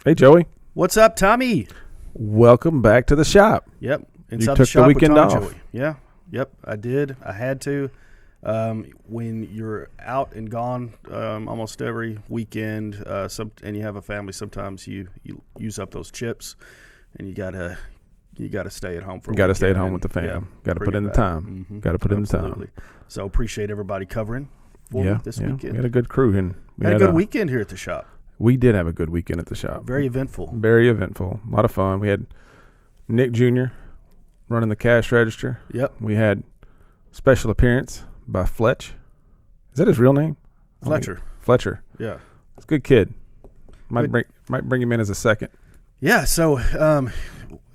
Hey, Joey. What's up, Tommy? Welcome back to the shop. Yep. You took the weekend off. Joey. Yeah. Yep. I did. I had to. When you're out and gone almost every weekend, and you have a family, sometimes you use up those chips, and you gotta stay at home for. You gotta stay at home with the fam. Yeah, gotta put in the time. Mm-hmm. Gotta put in the time. So appreciate everybody covering for me this weekend. We had a good crew, and we had a good weekend here at the shop. We did have a good weekend at the shop. Very eventful. Very eventful. A lot of fun. We had Nick Jr. running the cash register. Yep. We had special appearance by Fletch. Is that his real name? Fletcher. Fletcher. Yeah. It's a good kid. Might bring him in as a second. Yeah. So,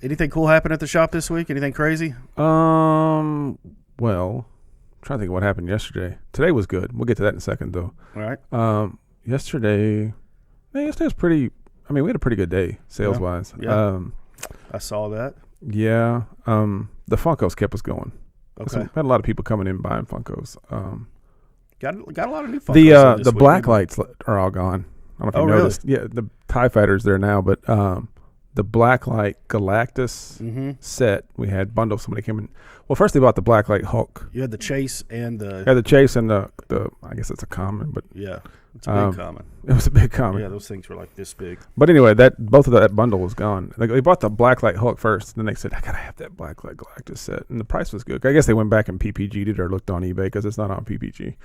anything cool happen at the shop this week? Anything crazy? Well, I'm trying to think of what happened yesterday. Today was good. We'll get to that in a second, though. All right. Yesterday was pretty. I mean, we had a pretty good day sales wise. Yeah. I saw that. Yeah. The Funkos kept us going. Okay. We had a lot of people coming in buying Funkos. Got a lot of new Funkos. The black lights are all gone. I don't know if you noticed. Really? Yeah, the TIE Fighter's there now, but the blacklight Galactus set, we had bundles. Somebody came in. Well, first they bought the blacklight Hulk. You had the Chase and the. Yeah, the Chase and the I guess it's a common, but yeah, it's a big common. It was a big common. Yeah, those things were like this big. But anyway, both of that bundle was gone. They bought the blacklight Hulk first, then they said, I gotta have that blacklight Galactus set, and the price was good. I guess they went back and PPG'd it or looked on eBay because it's not on PPG.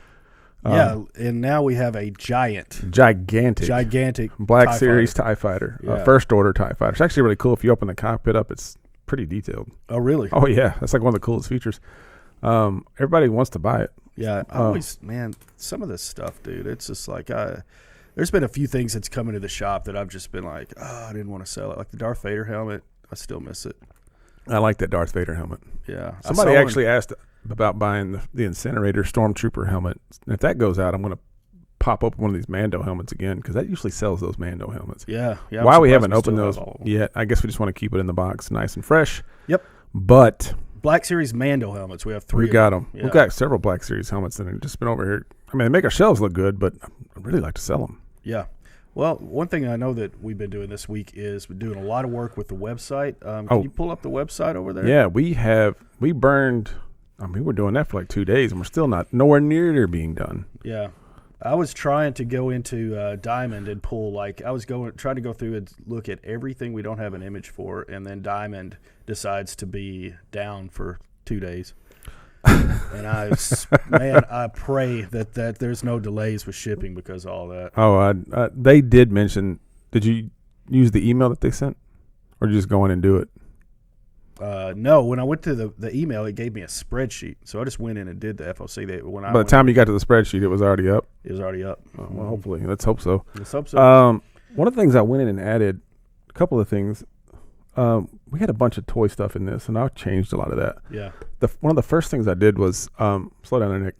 Yeah, and now we have a gigantic Black TIE Series Fighter. TIE Fighter, Yeah. first order TIE Fighter. It's actually really cool. If you open the cockpit up, it's pretty detailed. Oh, really? Oh yeah, that's like one of the coolest features. Everybody wants to buy it. Yeah, some of this stuff, dude. It's just like there's been a few things that's come into the shop that I've just been like, I didn't want to sell it. Like the Darth Vader helmet, I still miss it. I like that Darth Vader helmet. Yeah, somebody actually asked about buying the Incinerator Stormtrooper helmet. And if that goes out, I'm going to pop up one of these Mando helmets again because that usually sells those Mando helmets. Yeah. Why we haven't opened those yet? I guess we just want to keep it in the box, nice and fresh. Yep. But Black Series Mando helmets, we have 3. We got them. Yeah. We've got several Black Series helmets that have just been over here. I mean, they make our shelves look good, but I'd really like to sell them. Yeah. Well, one thing I know that we've been doing this week is we're doing a lot of work with the website. Can you pull up the website over there? Yeah, we burned. I mean, we're doing that for like 2 days, and we're still nowhere near being done. Yeah. I was trying to go into Diamond and pull, trying to go through and look at everything we don't have an image for, and then Diamond decides to be down for 2 days. And I pray that there's no delays with shipping because of all that. Oh, they did mention. Did you use the email that they sent, or did you just go in and do it? No, when I went to the email, it gave me a spreadsheet, so I just went in and did the FOC. By the time you got to the spreadsheet, it was already up. It was already up. Oh, well, hopefully, let's hope so. Let's hope so. One of the things I went in and added, a couple of things. We had a bunch of toy stuff in this, and I changed a lot of that. Yeah. One of the first things I did was slow down there, Nick.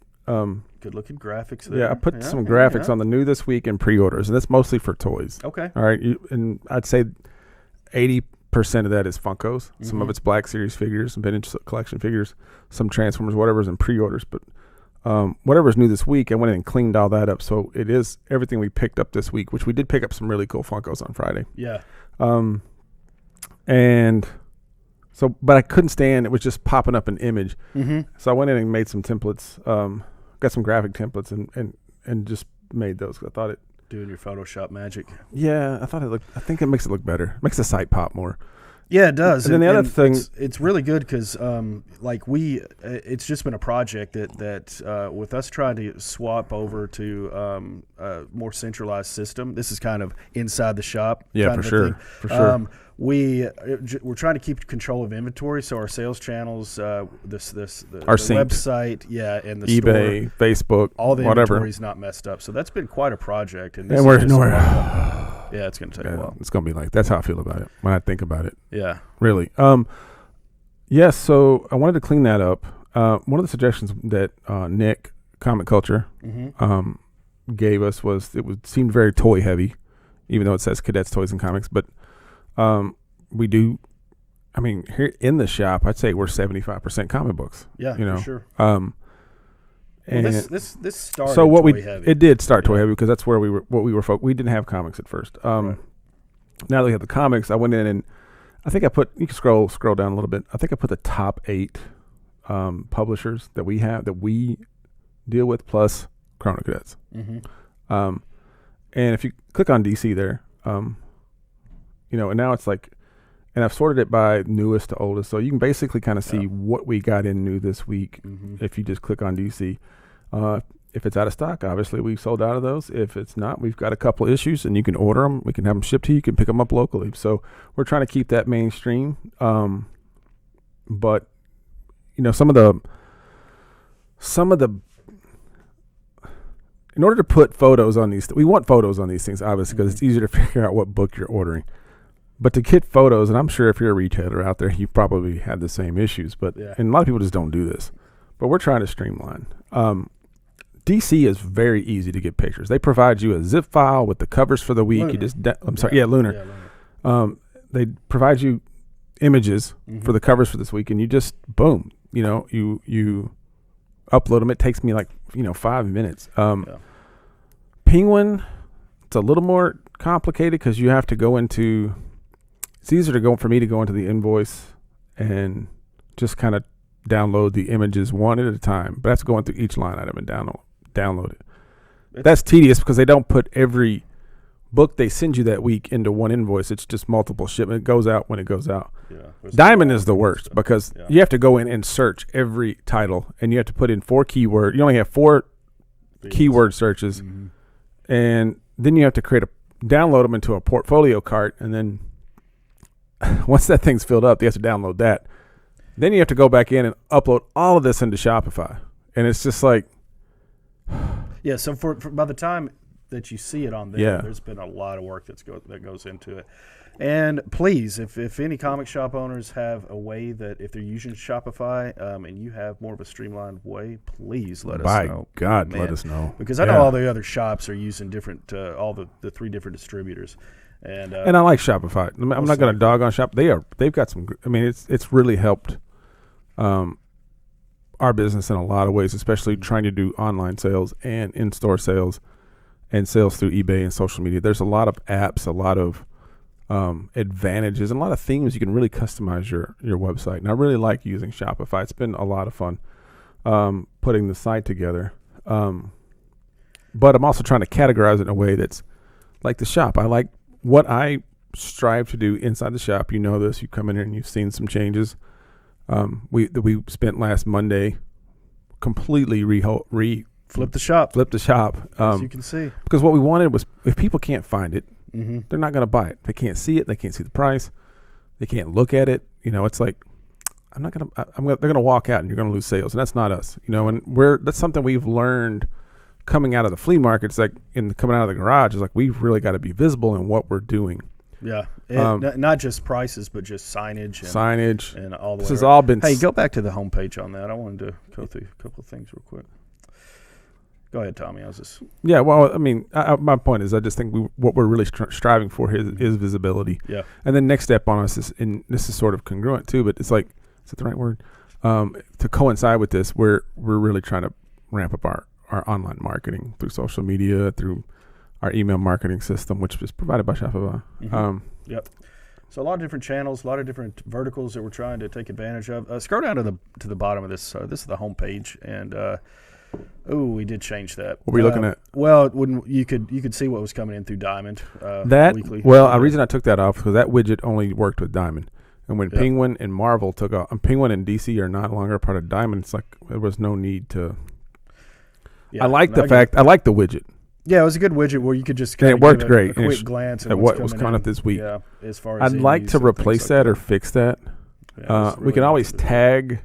Good looking graphics there. Yeah, I put some graphics on the new this week and pre-orders, and that's mostly for toys. Okay. All right, and I'd say 80% of that is Funkos. Some of it's Black Series figures, some vintage collection figures, some Transformers, whatever's in pre-orders. But whatever's new this week, I went in and cleaned all that up. So it is everything we picked up this week, which we did pick up some really cool Funkos on Friday. Yeah. And so, but I couldn't stand, it was just popping up an image. Mm-hmm. So I went in and made some templates, got some graphic templates and just made those. I thought it. Doing your Photoshop magic. Yeah, I think it makes it look better. It makes the site pop more. Yeah, it does. And then the other thing, it's really good because, it's just been a project that with us trying to swap over to a more centralized system. This is kind of inside the shop. Yeah, for sure. We're trying to keep control of inventory, so our sales channels, the website, and the eBay, store, Facebook, all the whatever, inventory's not messed up. So that's been quite a project. And we're nowhere. Yeah, it's going to take a while. It's going to be like, that's how I feel about it when I think about it. Yeah. Really. Yes, so I wanted to clean that up. One of the suggestions that Nick, Comic Culture, gave us was seemed very toy heavy, even though it says Cadets Toys and Comics. But we do, I mean, here in the shop, I'd say we're 75% comic books. Yeah, for sure. And this started so toy heavy. It did start toy heavy because that's where we didn't have comics at first. Right. now that we have the comics, I went in and I think I put, you can scroll down a little bit. I think I put the top 8 publishers that we deal with, plus Chrono Cadets. And if you click on DC there, and now it's like, and I've sorted it by newest to oldest, so you can basically kind of see what we got in new this week if you just click on DC. If it's out of stock, obviously we sold out of those. If it's not, we've got a couple issues, and you can order them. We can have them shipped to you. You can pick them up locally. So we're trying to keep that mainstream. But some of the in order to put photos on these, we want photos on these things, obviously, because it's easier to figure out what book you're ordering. But to get photos, and I'm sure if you're a retailer out there, you probably had the same issues. And a lot of people just don't do this. But we're trying to streamline. DC is very easy to get pictures. They provide you a zip file with the covers for the week. Lunar. Lunar. They provide you images for the covers for this week, and you just boom. You upload them. It takes me 5 minutes. Penguin, it's a little more complicated because you have to go into. It's easier for me to go into the invoice and just kind of download the images one at a time. But that's going through each line item and download it. That's tedious because they don't put every book they send you that week into one invoice. It's just multiple shipment. It goes out when it goes out. Diamond is the worst because you have to go in and search every title, and you have to put in 4 keywords. You only have 4 keyword searches, and then you have to download them into a portfolio cart, and then once that thing's filled up, you have to download that. Then you have to go back in and upload all of this into Shopify, and it's just like, so for by the time that you see it on there, there's been a lot of work that goes into it. And please, if any comic shop owners have a way that if they're using Shopify and you have more of a streamlined way, please let us know. By God, let us know. Because I know all the other shops are using different, all the 3 different distributors. And I like Shopify. I'm not going to dog on Shop. They've got some. I mean, it's really helped our business in a lot of ways, especially trying to do online sales and in-store sales and sales through eBay and social media. There's a lot of apps, a lot of advantages, and a lot of themes you can really customize your website. And I really like using Shopify. It's been a lot of fun putting the site together. But I'm also trying to categorize it in a way that's like the shop. I like what I strive to do inside the shop. You know this. You come in here and you've seen some changes. We spent last Monday completely flip the shop. As you can see. Because what we wanted was, if people can't find it, they're not going to buy it. They can't see it. They can't see the price. They can't look at it. It's like, they're going to walk out and you're going to lose sales. And that's not us. And that's something we've learned coming out of the flea market. It's like coming out of the garage. It's like, we've really got to be visible in what we're doing. Yeah, not just prices, but just signage and all the way. This has all been. Hey, go back to the homepage on that. I wanted to go through a couple of things real quick. Go ahead, Tommy. I was just. Yeah, well, I mean, my point is, I just think what we're really striving for is visibility. Yeah. And then next step on us is, and this is sort of congruent too, but it's like, is that the right word? To coincide with this, we're really trying to ramp up our online marketing through social media, through our email marketing system, which is provided by Shopify. Yep. So a lot of different channels, a lot of different verticals that we're trying to take advantage of. Scroll down to the bottom of this. This is the homepage, and we did change that. What were we looking at? Well, when you could see what was coming in through Diamond. Weekly. Well, the reason I took that off because that widget only worked with Diamond, and when Penguin and Marvel took off, and Penguin and DC are not longer part of Diamond. It's like there was no need to. Yeah, I like the widget. Yeah, it was a good widget where you could just kind of worked great. A quick glance at what was coming up this week. Yeah, as far as I'd like to replace that or fix that. Yeah, we can always tag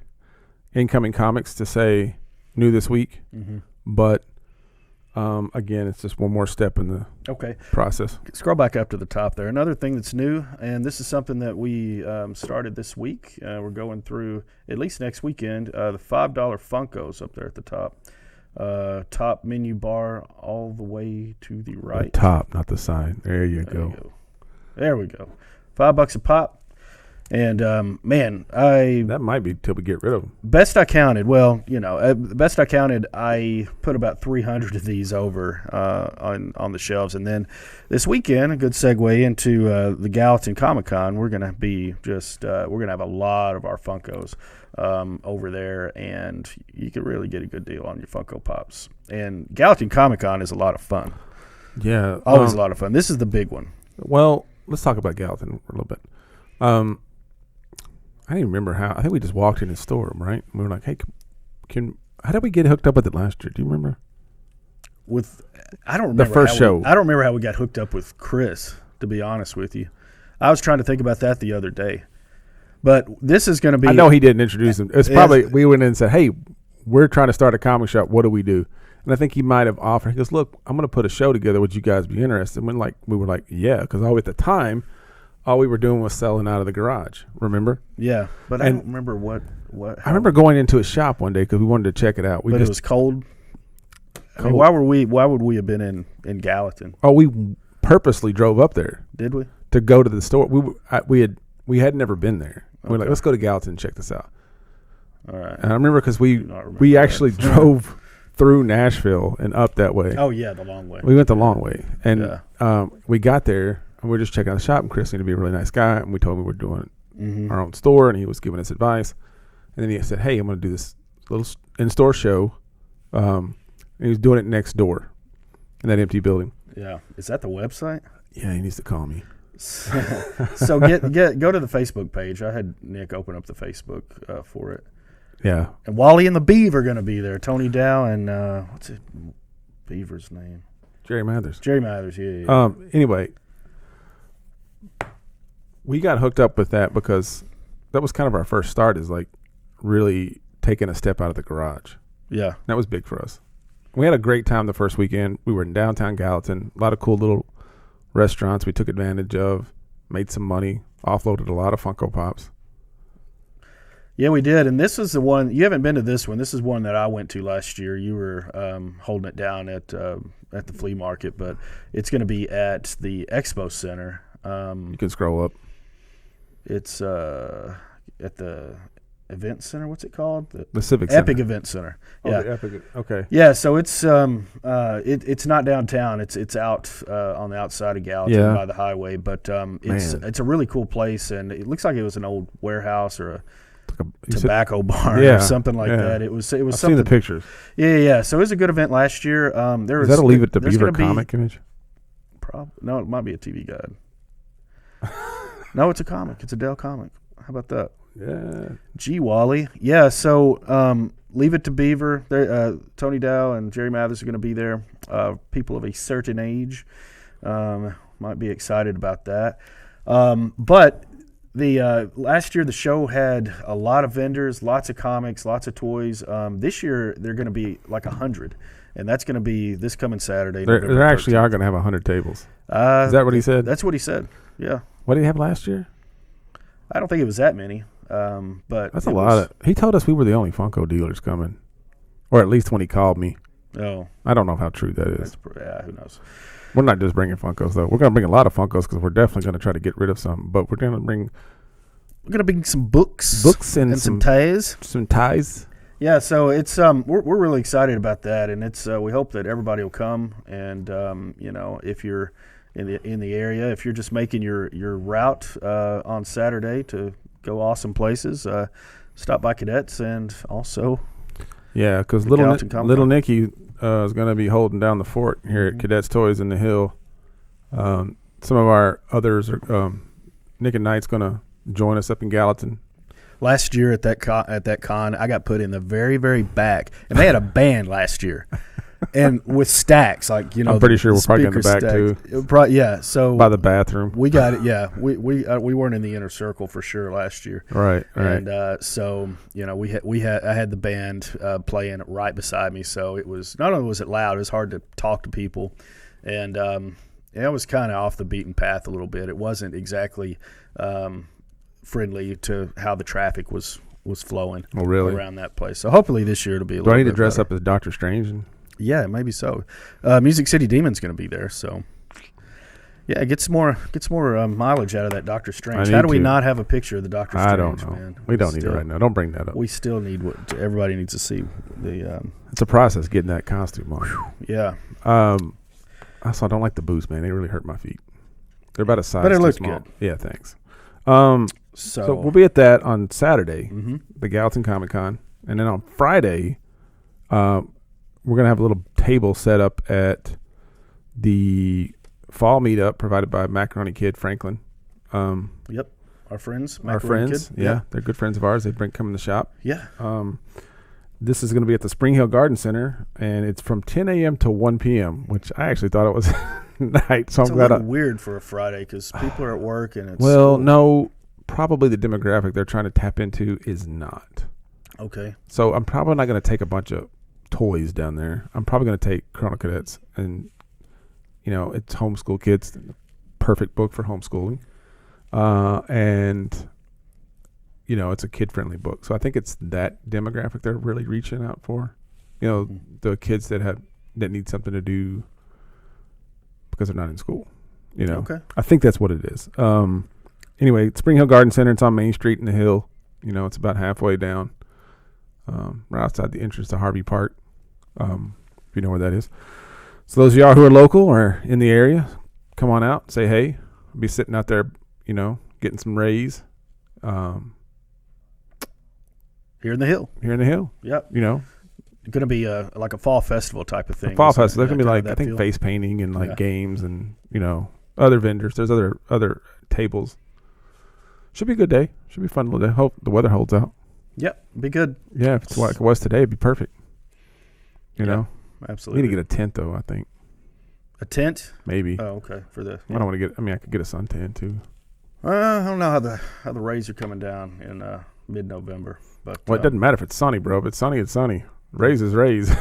incoming comics to say new this week, but again, it's just one more step in the process. Scroll back up to the top there. Another thing that's new, and this is something that we started this week. We're going through at least next weekend. The $5 Funkos up there at the top. Top menu bar all the way to the right. The top, not the side. There you go. There we go. $5 a pop. And man, that might be till we get rid of them. Best I counted. Well, best I counted, I put about 300 of these over on the shelves. And then this weekend, a good segue into the Gallatin Comic Con. We're gonna be we're gonna have a lot of our Funkos over there, and you can really get a good deal on your Funko Pops. And Gallatin Comic Con is a lot of fun. Yeah, always a lot of fun. This is the big one. Well, let's talk about Gallatin for a little bit. I don't even remember how. I think we just walked in the store, right? We were like, "Hey, how did we get hooked up with it last year? Do you remember?" I don't remember the first show. I don't remember how we got hooked up with Chris. To be honest with you, I was trying to think about that the other day. But this is going to be. I know he didn't introduce him. It's probably we went in and said, "Hey, we're trying to start a comic shop. What do we do?" And I think he might have offered. He goes, "Look, I'm going to put a show together. Would you guys be interested?" And we were like, "Yeah," because at the time. All we were doing was selling out of the garage. Remember? Yeah, but I don't remember what. I remember going into a shop one day because we wanted to check it out. But it was cold. I mean, why would we have been in Gallatin? Oh, we purposely drove up there. Did we? To go to the store. We had never been there. Okay. We were like, let's go to Gallatin and check this out. All right. And I remember because we actually drove through Nashville and up that way. Oh yeah, the long way. We went the long way, and we got there. And we were just checking out the shop, and Chris seemed to be a really nice guy, and we told him we were doing our own store, and he was giving us advice. And then he said, "Hey, I'm going to do this little in-store show." And he was doing it next door in that empty building. Yeah. Is that the website? Yeah, he needs to call me. So go to the Facebook page. I had Nick open up the Facebook for it. Yeah. And Wally and the Beaver are going to be there. Tony Dow and what's it? Beaver's name? Jerry Mathers. Yeah. Anyway. We got hooked up with that because that was kind of our first start is like really taking a step out of the garage. Yeah. That was big for us. We had a great time the first weekend. We were in downtown Gallatin, a lot of cool little restaurants we took advantage of, made some money, offloaded a lot of Funko Pops. Yeah, we did. And this is the one, you haven't been to this one. This is one that I went to last year. You were holding it down at the flea market, but it's going to be at the Expo Center. You can scroll up. It's at the event center. What's it called? The Civic Center. Epic Event Center. Yeah. The Epic. Okay. Yeah. So it's it's not downtown. It's out on the outside of Gallatin by the highway. But it's a really cool place, and it looks like it was an old warehouse or a tobacco barn or something like that. It was. I've seen the pictures. Yeah. So it was a good event last year. Is that a Leave It to Beaver comic image? No, it might be a TV guide. No, it's a comic. It's a Dell comic. How about that? Yeah. Gee, Wally. Yeah, so Leave It to Beaver. Tony Dow and Jerry Mathers are going to be there. People of a certain age might be excited about that. But the last year the show had a lot of vendors, lots of comics, lots of toys. This year they're going to be like 100. And that's going to be this coming Saturday. There actually are going to have 100 tables. Is that what he said? That's what he said, yeah. What did he have last year? I don't think it was that many, but that's a lot. He told us we were the only Funko dealers coming, or at least when he called me. Oh, I don't know how true that is. Who knows? We're not just bringing Funkos though. We're going to bring a lot of Funkos because we're definitely going to try to get rid of some. But we're going to bring some books and some ties. Some ties. Yeah, so it's we're really excited about that, and it's we hope that everybody will come, and if you're in the area, if you're just making your route on Saturday to go awesome places, stop by Cadets, and also because little Nicky is going to be holding down the fort here at Cadets Toys in the Hill. Some of our others are Nick and Knight's going to join us up in Gallatin. Last year at that con, I got put in the very, very back, and they had a band last year, and with stacks I'm pretty sure we're probably in the back too. So by the bathroom, we got it. Yeah, we weren't in the inner circle for sure last year. Right. And I had the band playing right beside me, so it was not only was it loud, it was hard to talk to people, and it was kind of off the beaten path a little bit. It wasn't exactly friendly to how the traffic was flowing around that place. So hopefully this year it'll be a little bit better. Do I need to dress up as Doctor Strange? Yeah, maybe so. Music City Demon's going to be there, so Yeah, it gets more mileage out of that Doctor Strange. I How do we need to. not have a picture of the Doctor Strange? I don't know. Man? We don't need it right now. Don't bring that up. We still need everybody needs to see the. It's a process getting that costume on. Yeah. Also, I don't like the boots, man. They really hurt my feet. They're about a size But it too looks small. good. Yeah, thanks. So we'll be at that on Saturday, Mm-hmm. the Gallatin Comic Con, and then on Friday, we're gonna have a little table set up at the fall meetup provided by Macaroni Kid Franklin. Yep. Our friends. Our Macaroni friends, Kid. yeah, they're good friends of ours. They come in the shop. Yeah. This is going to be at the Spring Hill Garden Center, and it's from 10 a.m. to 1 p.m., which I actually thought it was night. So It's I'm a glad. little weird for a Friday because people are at work and it's. Well, school. no, probably the demographic they're trying to tap into is not. Okay. So I'm probably not going to take a bunch of toys down there. I'm probably going to take Chrono Cadets, and it's homeschool kids, perfect book for homeschooling, and it's a kid-friendly book. So I think it's that demographic they're really reaching out for. The kids that need something to do because they're not in school. Okay. I think that's what it is. Anyway, Spring Hill Garden Center. It's on Main Street in the Hill. It's about halfway down, right outside the entrance to Harvey Park. If you know where that is. So those of y'all who are local or in the area, come on out. Say hey. I'll be sitting out there, getting some rays. Here in the Hill. Yep. Going to be like a fall festival type of thing. Fall festival. There's going to be kind of I think feel? face painting and games and, other vendors. There's other tables. Should be a good day. Should be a fun little day. Hope the weather holds out. Yep. Be good. Yeah. If it's like it was today, it'd be perfect. You know? Absolutely. We need to get a tent though, I think. A tent? Maybe. Oh, okay. For the. I don't want to I could get a suntan too. I don't know how the rays are coming down in mid-November. But Well, it doesn't matter if it's sunny, bro. If it's sunny, it's sunny. Rays is rays.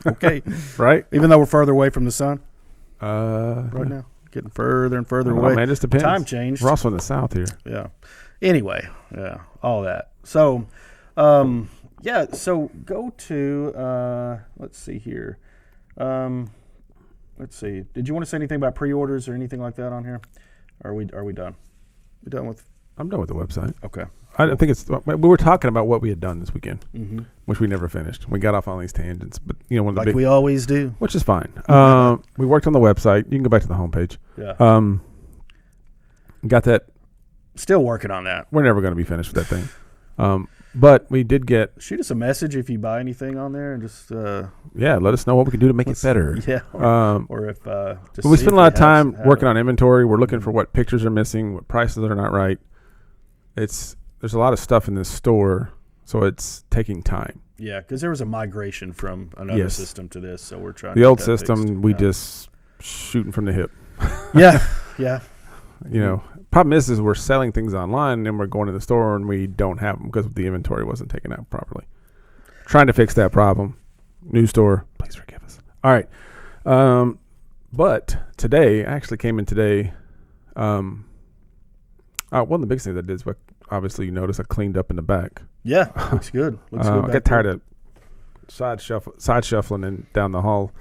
Okay. Right? Even though we're further away from the sun right now. Getting further and further I don't away. know, man, it just depends. Time changed. We're also in the south here. Yeah. Anyway, all that. So, so go to, let's see here. Let's see. Did you want to say anything about pre-orders or anything like that on here? Are we done? We done with? I'm done with the website. Okay. I think we were talking about what we had done this weekend, Mm-hmm. which we never finished. We got off on these tangents, but one of the Like big, we always do. which is fine. We worked on the website. You can go back to the homepage. Yeah. Got that. Still working on that. We're never going to be finished with that thing. But we did get. Shoot us a message if you buy anything on there and just. Let us know what we can do to make it better. Yeah. Or if. Just But we see spent if a lot of time have working it. on inventory. We're looking for what pictures are missing, what prices are not right. There's a lot of stuff in this store, so it's taking time. Yeah, because there was a migration from another Yes. system to this, so we're trying. The to old get that system, fixed. we just shooting from the hip. Yeah, yeah. Problem is we're selling things online, and then we're going to the store, and we don't have them because the inventory wasn't taken out properly. Trying to fix that problem. New store, please forgive us. All right. But today, I actually came in today. One of the biggest things I did is, obviously, you notice I cleaned up in the back. Yeah, looks good. Looks good. I got tired of side shuffling and down the hall.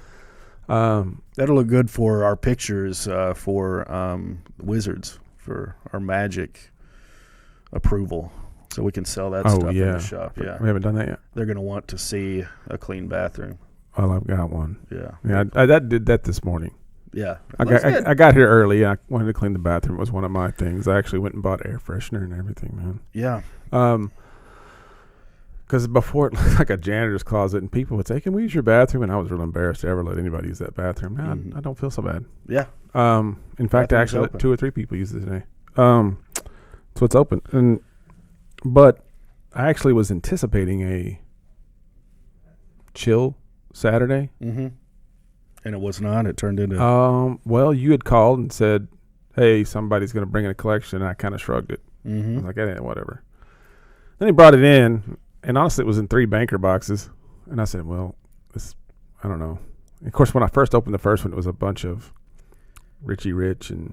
That'll look good for our pictures for Wizards for our Magic approval, so we can sell that stuff in the shop. Yeah, We haven't done that yet. they're gonna want to see a clean bathroom. Oh, I've got one. Yeah, I did that this morning. yeah. I got here early. I wanted to clean the bathroom. It was one of my things. I actually went and bought air freshener and everything, man. Yeah. Because before it looked like a janitor's closet, and people would say, "Can we use your bathroom?" And I was really embarrassed to ever let anybody use that bathroom. Now I don't feel so bad. Yeah. In fact, I actually let 2 or 3 people use it today. So it's open, but I actually was anticipating a chill Saturday. Mm-hmm. And it was not. It turned into. Well, you had called and said, "Hey, somebody's going to bring in a collection," and I kind of shrugged it. I was like, whatever. Then he brought it in, and honestly, it was in 3 banker boxes. And I said, well, I don't know. Of course, when I first opened the first one, it was a bunch of Richie Rich and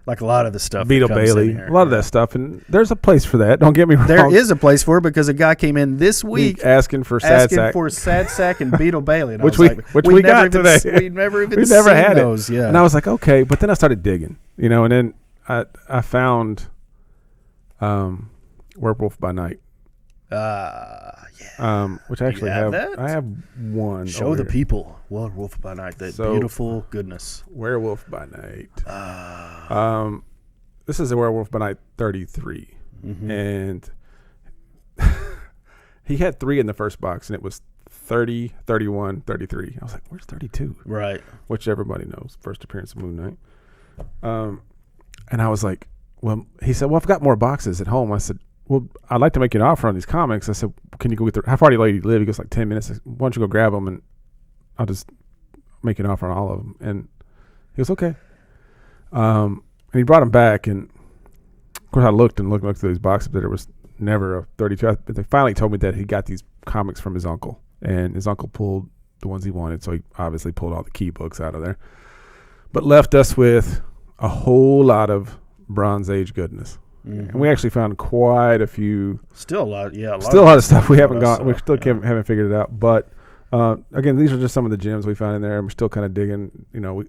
like a lot of the stuff. Beetle Bailey, a lot of that stuff, and there's a place for that. Don't get me wrong. There is a place for it because a guy came in this week asking for Sad Sack and Beetle Bailey, and which we got today. We never had those. Yeah, and I was like, okay, but then I started digging, and then I found Werewolf by Night. Which I actually have. I have one. Show the people Werewolf by Night. That beautiful goodness. Werewolf by Night. This is a Werewolf by Night 33, and he had 3 in the first box, and it was 30, 31, 33. I was like, "Where's 32?" Right. Which everybody knows. First appearance of Moon Knight. And I was like, "Well," he said, "Well, I've got more boxes at home." I said, "Well, I'd like to make you an offer on these comics." I said, "Can you go get how far do you live?" He goes, like 10 minutes. I said, "Why don't you go grab them and I'll just make you an offer on all of them." And he goes, "Okay." And he brought them back, and of course I looked through these boxes, but there was never a 32. But they finally told me that he got these comics from his uncle, and his uncle pulled the ones he wanted, so he obviously pulled all the key books out of there, but left us with a whole lot of Bronze Age goodness. And we actually found quite a few. Still a lot, yeah. Still a lot of stuff we haven't got. We still haven't figured it out. But again, these are just some of the gems we found in there, and we're still kind of digging.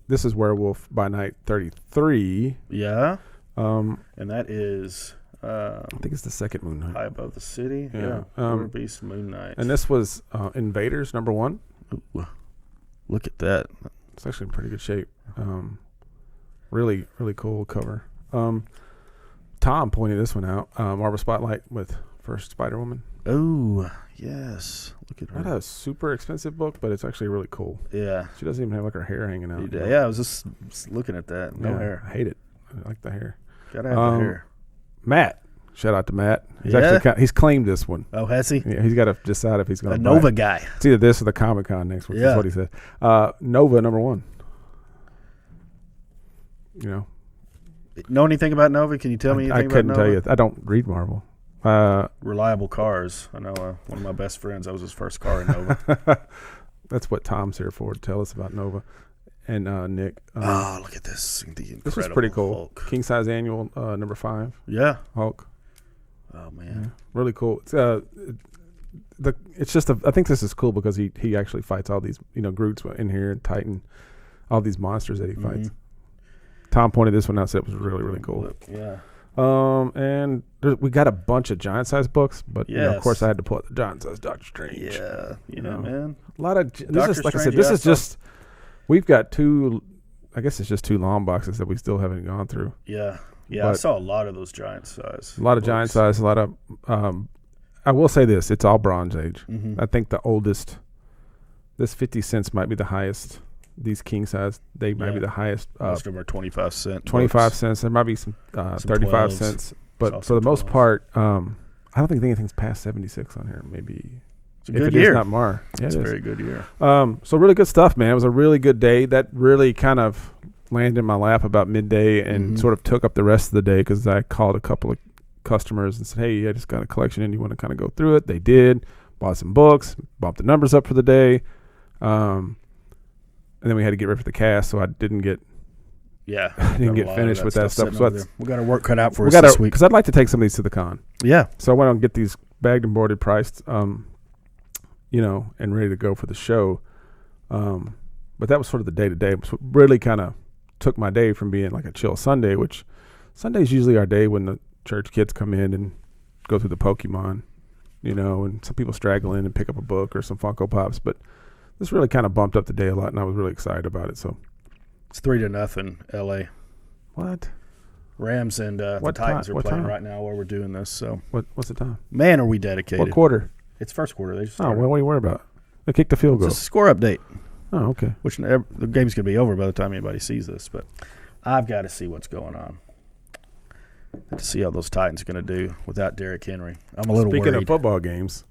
This is Werewolf by Night 33. Yeah. And that is. I think it's the second Moon Knight. High Above the City. Yeah. Beast Moon Knight. And this was Invaders #1. Ooh, look at that. It's actually in pretty good shape. Really, really cool cover. Tom pointed this one out. Marvel Spotlight with First Spider-Woman. Oh, yes. Look at her. Not a super expensive book, but it's actually really cool. Yeah. She doesn't even have like her hair hanging out. Yeah, I was just looking at that. No hair. I hate it. I like the hair. Gotta have the hair. Matt. Shout out to Matt. He's claimed this one. Oh, has he? Yeah, he's got to decide if he's going to buy Nova guy. It's either this or the Comic Con next week. That's what he said. Nova #1. Know anything about Nova? Can you tell me anything about Nova? I couldn't tell you. I don't read Marvel. Reliable cars. I know one of my best friends, that was his first car in Nova. That's what Tom's here for, to tell us about Nova. And Nick. Look at this. This is pretty cool. Hulk. King Size Annual #5. Yeah. Hulk. Oh, man. Yeah, really cool. It's just I think this is cool because he actually fights all these, Groot's in here, and Titan, all these monsters that he fights. Tom pointed this one out, said it was really, really cool. Yeah. And we got a bunch of giant-sized books, but of course I had to pull out the giant-sized Doctor Strange. Yeah, man. A lot of this is, like I said, this is just we've got 2. I guess it's just 2 long boxes that we still haven't gone through. Yeah, I saw a lot of those giant size. A lot of giant size. A lot of. I will say this: it's all Bronze Age. I think the oldest. This 50 cents might be the highest. These king size, they might be the highest. Most of them are 25 cents. 25 cents. There might be some 35 12s. Cents, but for the most part, I don't think anything's past 76 on here. Maybe it's a good year. It's not Mar. Yeah, it's a very good year. So really good stuff, man. It was a really good day. That really kind of landed in my lap about midday and sort of took up the rest of the day because I called a couple of customers and said, "Hey, I just got a collection and you want to kind of go through it?" They did. Bought some books. Bumped the numbers up for the day. And then we had to get ready for the cast, so I didn't get finished with that stuff. So we got our work cut out for us this week. Because I'd like to take some of these to the con. Yeah. So I went out and get these bagged and boarded, priced, and ready to go for the show. But that was sort of the day-to-day. So it really kind of took my day from being like a chill Sunday, which Sunday's usually our day when the church kids come in and go through the Pokemon, and some people straggle in and pick up a book or some Funko Pops, but this really kind of bumped up the day a lot, and I was really excited about it. So it's 3-0, LA. What? Rams and the Titans are playing right now while we're doing this. So what's the time? Man, are we dedicated? What quarter? It's first quarter. They just what are you worried about? They kicked the field goal. It's a score update. Oh, okay. Which the game's going to be over by the time anybody sees this, but I've got to see what's going on. To see how those Titans are going to do without Derrick Henry. I'm a little worried. Speaking of football games.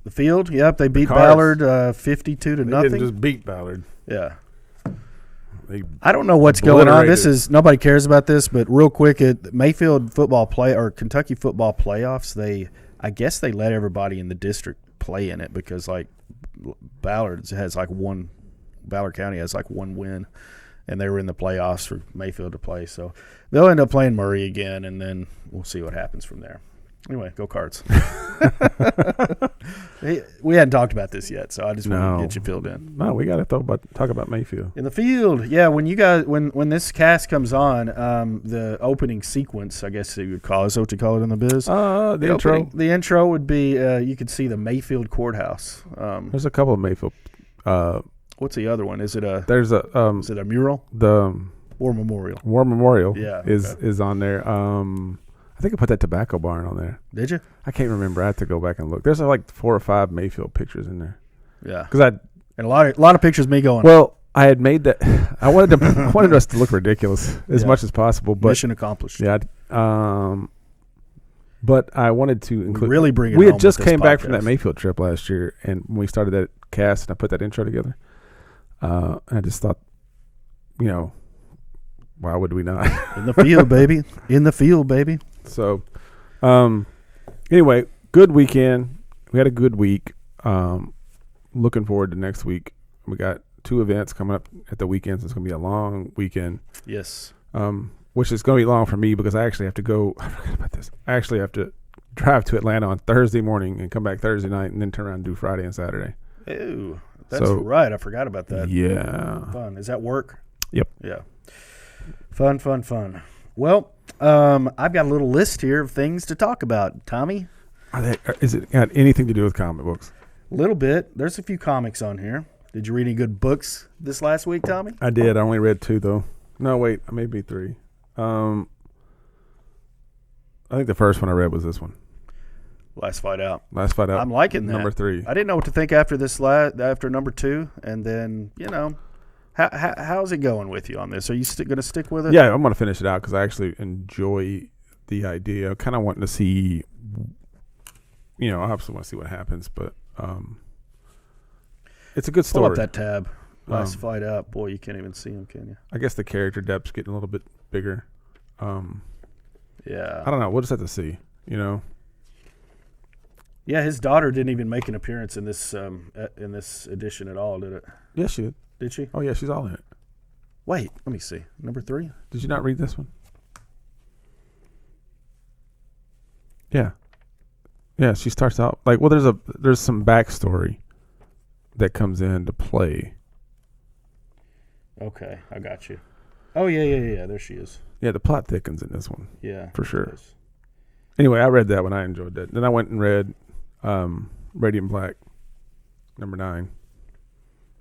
The field, yep, they beat Ballard 52-0. They didn't just beat Ballard. Yeah. I don't know what's going on. Nobody cares about this, but real quick, at Mayfield football Kentucky football playoffs, I guess they let everybody in the district play in it because Ballard County has one win, and they were in the playoffs for Mayfield to play. So they'll end up playing Murray again, and then we'll see what happens from there. Anyway, go Cards. We hadn't talked about this yet, so I just wanted to get you filled in. No, we got to talk about Mayfield. In the field, yeah. When you guys, when this cast comes on, the opening sequence, I guess you would call it. Is that what you call it in the biz? The intro. The intro would be you could see the Mayfield Courthouse. There's a couple of Mayfield. What's the other one? Is it a? There's a. Is it a mural? The War Memorial. War Memorial. Yeah, is on there. I think I put that tobacco barn on there. Did you? I can't remember. I have to go back and look. There's like 4 or 5 Mayfield pictures in there. Yeah, because and a lot of pictures of me going. Well, I had made that. I wanted us to look ridiculous as much as possible. But mission accomplished. Yeah. But I wanted to include. Really bring it. We home had just with this came back podcast. from that Mayfield trip last year, and when we started that cast, and I put that intro together. I just thought, why would we not? In the field, baby. In the field, baby. So, anyway, good weekend. We had a good week. Looking forward to next week. We got 2 events coming up at the weekends. It's going to be a long weekend. Yes. Which is going to be long for me because I actually have to go. I forgot about this. I actually have to drive to Atlanta on Thursday morning and come back Thursday night and then turn around and do Friday and Saturday. Ew. That's right. I forgot about that. Yeah. Fun. Is that work? Yep. Yeah. Fun. Well, I've got a little list here of things to talk about, Tommy. Is it got anything to do with comic books? A little bit. There's a few comics on here. Did you read any good books this last week, Tommy? I did. I only read 2, though. No, wait. Maybe 3. I think the first one I read was this one. Last Fight Out. I'm liking that. Number 3. I didn't know what to think after this after number 2, and then how's it going with you on this? Are you going to stick with it? Yeah, I'm going to finish it out because I actually enjoy the idea. I kind of wanting to see, I obviously want to see what happens, but it's a good story. Pull up that tab. Last Fight Out. Boy, you can't even see him, can you? I guess the character depth's getting a little bit bigger. Yeah. I don't know. We'll just have to see, Yeah, his daughter didn't even make an appearance in this edition at all, did it? Yes, she did. Did she? Oh, yeah, she's all in it. Wait, let me see. Number 3? Did you not read this one? Yeah. Yeah, she starts out like, well, there's some backstory that comes into play. Okay, I got you. Oh, yeah. There she is. Yeah, the plot thickens in this one. Yeah. For sure. Anyway, I read that one. I enjoyed that. Then I went and read Radiant Black, number 9,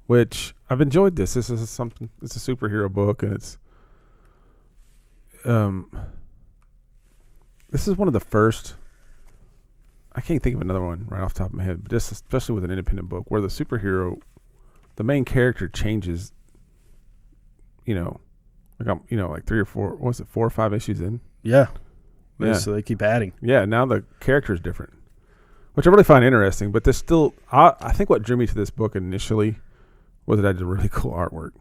which I've enjoyed this. This is something. It's a superhero book, and it's this is one of the first. I can't think of another one right off the top of my head, but just especially with an independent book where the superhero, the main character changes. Like 3 or 4. What was it? 4 or 5 issues in? Yeah. Yeah. So they keep adding. Yeah, now the character is different, which I really find interesting. But there's still, I think what drew me to this book initially was that I did really cool artwork.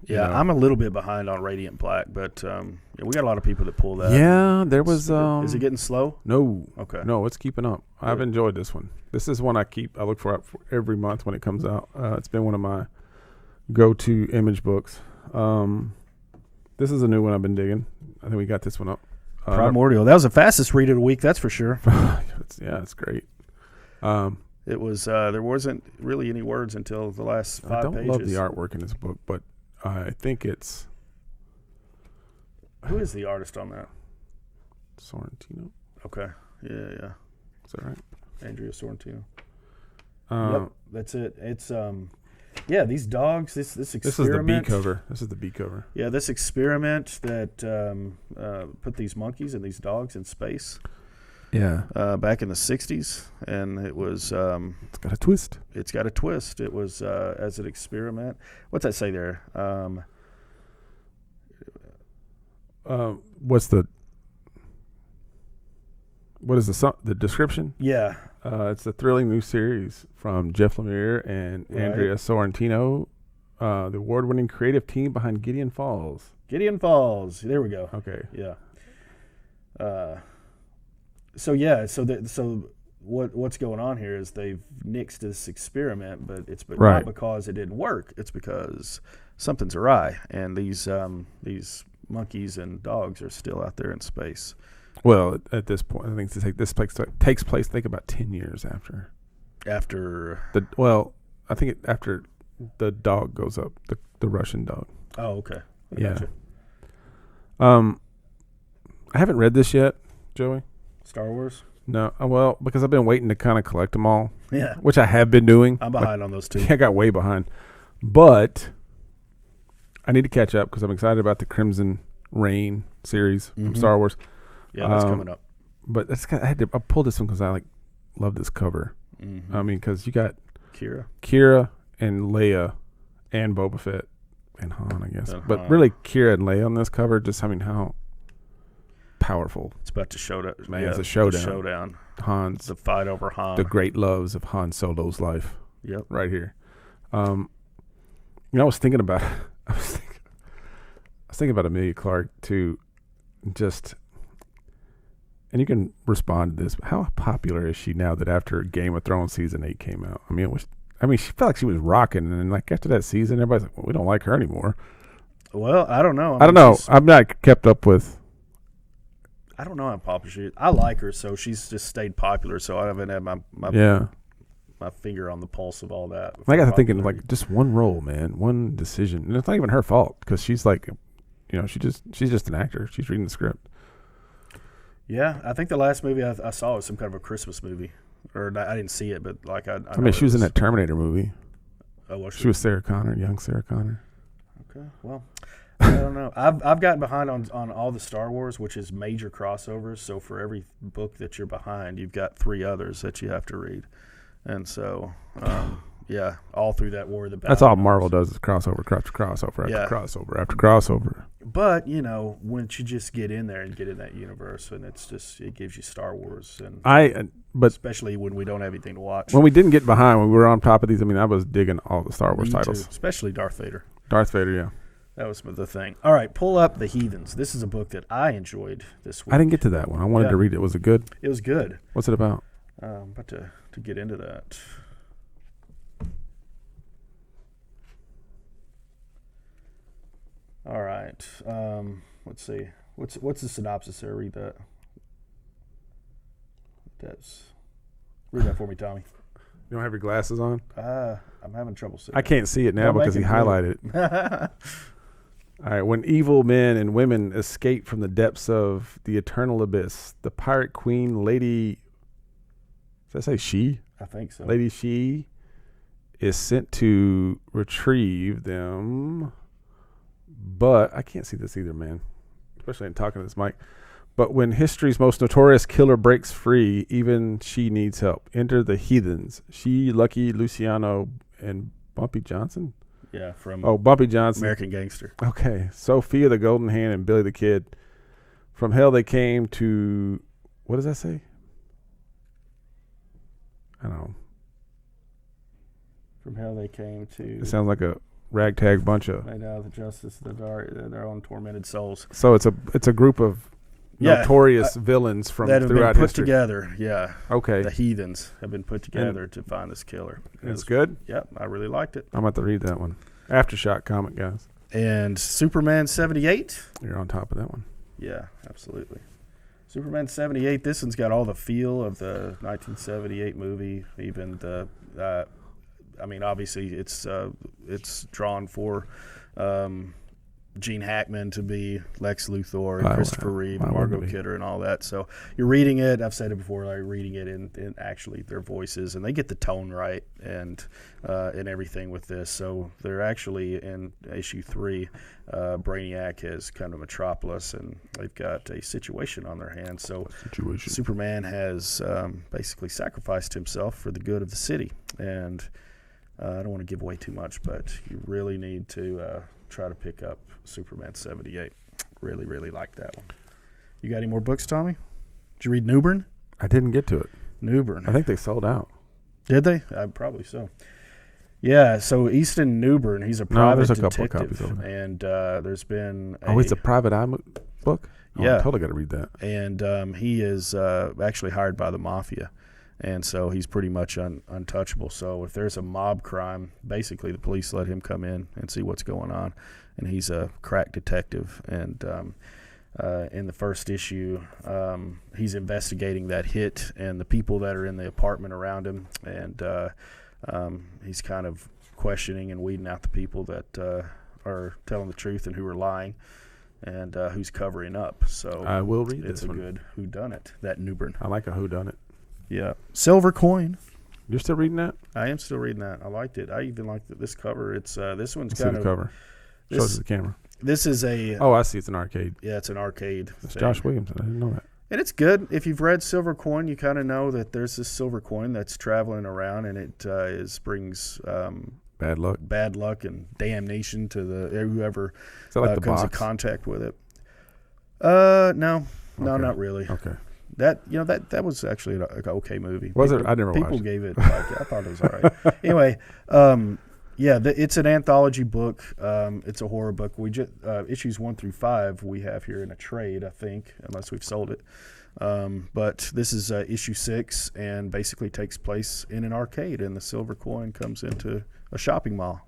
Yeah, I'm a little bit behind on Radiant Black, but we got a lot of people that pull that. Yeah, there was. Is it getting slow? No. Okay. No, it's keeping up. Good. I've enjoyed this one. This is one I look for every month when it comes out. It's been one of my go-to image books. This is a new one I've been digging. I think we got this one up. Primordial. That was the fastest read of the week, that's for sure. It's great. It was. There wasn't really any words until the last 5 pages. I don't love the artwork in this book, but I think it's. Who is the artist on that? Sorrentino. Okay. Yeah. Is that right? Andrea Sorrentino. Yep, that's it. It's these dogs. This experiment. This is the B cover. This is the B cover. Yeah, this experiment that put these monkeys and these dogs in space. Yeah. Back in the 60s, and it was. It's got a twist. It's got a twist. It was as an experiment. What's that say there? What is the description? Yeah. It's a thrilling new series from Jeff Lemire and Andrea Sorrentino, the award-winning creative team behind Gideon Falls. Gideon Falls. There we go. Okay. Yeah. So what's going on here is they've nixed this experiment, but it's Right. not because it didn't work. It's because something's awry, and these monkeys and dogs are still out there in space. Well, at this point, I think this takes place. Think about 10 years after. After I think after the dog goes up, the Russian dog. Oh, okay. I Yeah. gotcha. I haven't read this yet, Joey. Star Wars. No, well, because I've been waiting to kind of collect them all, Yeah, which I have been doing. I'm behind on those two. I got way behind, but I need to catch up because I'm excited about the Crimson Reign series from Star Wars. Yeah, that's coming up. But I pulled this one because I love this cover. Mm-hmm. I mean, because you got Kira and Leia and Boba Fett and Han, I guess. And But Han. really, Kira and Leia on this cover, just how powerful It's about to show that. Man, it's a the showdown. showdown. Han's The fight over Han. the great loves of Han Solo's life. Yep. Right here. I was thinking about about Amelia Clark too. And you can respond to this. But how popular is she now that after Game of Thrones season 8 came out? I mean, she felt like she was rocking, and like after that season, everybody's like, "Well, we don't like her anymore." Well, I don't know. I don't know. I'm not kept up with. I don't know how popular she is. I like her, so she's just stayed popular. So I haven't had my finger on the pulse of all that. I got to thinking like just one role, man, one decision, and it's not even her fault because she's like, she's just an actor. She's reading the script. Yeah, I think the last movie I saw was some kind of a Christmas movie, or I didn't see it, but like I mean, she was in that Terminator movie. Oh, was she? She was Sarah Connor, young Sarah Connor. Okay, well, I don't know. I've gotten behind on all the Star Wars, which is major crossovers. So for every book that you're behind, you've got 3 others that you have to read, and so yeah, all through that War of the Bounty. That's all Marvel does is crossover after crossover after crossover after crossover. But once you just get in there and get in that universe, and it gives you Star Wars, and but especially when we don't have anything to watch. When we didn't get behind, when we were on top of these, I mean, I was digging all the Star Wars titles, especially Darth Vader. Darth Vader, yeah. That was the thing. All right, pull up The Heathens. This is a book that I enjoyed this week. I didn't get to that one. I wanted to read it. Was it good? It was good. What's it about? I'm about to get into that. All right. Let's see. What's the synopsis there? Read that. Read that for me, Tommy. You don't have your glasses on? I'm having trouble seeing. I can't see it now because he highlighted it. All right. When evil men and women escape from the depths of the eternal abyss, the pirate queen, Lady... Does that say she? I think so. Lady She is sent to retrieve them... But I can't see this either, man. Especially in talking to this mic. But when history's most notorious killer breaks free, even she needs help. Enter the Heathens. She, Lucky, Luciano, and Bumpy Johnson? Yeah, from Bumpy Johnson. American Gangster. Okay. Sophia the Golden Hand and Billy the Kid. From hell they came to... What does that say? I don't know. From hell they came to... It sounds like a ragtag bunch of... They know the justice of the dark, their own tormented souls. So it's a group of notorious villains from that have throughout been put history. Together. Yeah. Okay. The Heathens have been put together to find this killer. It's good? Yep, I really liked it. I'm about to read that one. Aftershock comic, guys. And Superman 78. You're on top of that one. Yeah, absolutely. Superman 78, this one's got all the feel of the 1978 movie, even the... obviously it's drawn for Gene Hackman to be Lex Luthor and Christopher Reeve and Margot Kidder and all that. So you're reading it. I've said it before. Like reading it in actually their voices, and they get the tone right and everything with this. So they're actually in issue 3. Brainiac has come to Metropolis, and they've got a situation on their hands. So Superman has basically sacrificed himself for the good of the city, and I don't want to give away too much, but you really need to try to pick up Superman 78. Really, really like that one. You got any more books, Tommy? Did you read Newbern? I didn't get to it. Newbern. I think they sold out. Did they? Probably so. Yeah, so Easton Newbern, he's a private there's a detective. couple of copies over there. And there's been it's a private eye book? Yeah. I totally got to read that. And he is actually hired by the mafia. And so he's pretty much untouchable. So if there's a mob crime, basically the police let him come in and see what's going on. And he's a crack detective. And in the first issue, he's investigating that hit and the people that are in the apartment around him. And he's kind of questioning and weeding out the people that are telling the truth and who are lying and who's covering up. So I will read it's this one. a good whodunit, that Newbern. I like a whodunit. Yeah. Silver Coin. You're still reading that? I am still reading that. I liked it. I even liked this cover. It's this one's Let's kind see of the cover. Show us the camera. This is a Oh, I see. It's an arcade. yeah, it's an arcade. It's thing. Josh Williamson. I didn't know that. And it's good. If you've read Silver Coin, you kind of know that there's this silver coin that's traveling around, and it brings Bad luck and damnation to whoever Is that like the comes in box? contact with it. No, Okay. not really. Okay. That was actually an okay movie. Was it? I never People watched it. gave it. I thought it was all right. Anyway, it's an anthology book. It's a horror book. We just issues 1 through 5 we have here in a trade, I think, unless we've sold it. But this is issue 6, and basically takes place in an arcade. And the silver coin comes into a shopping mall.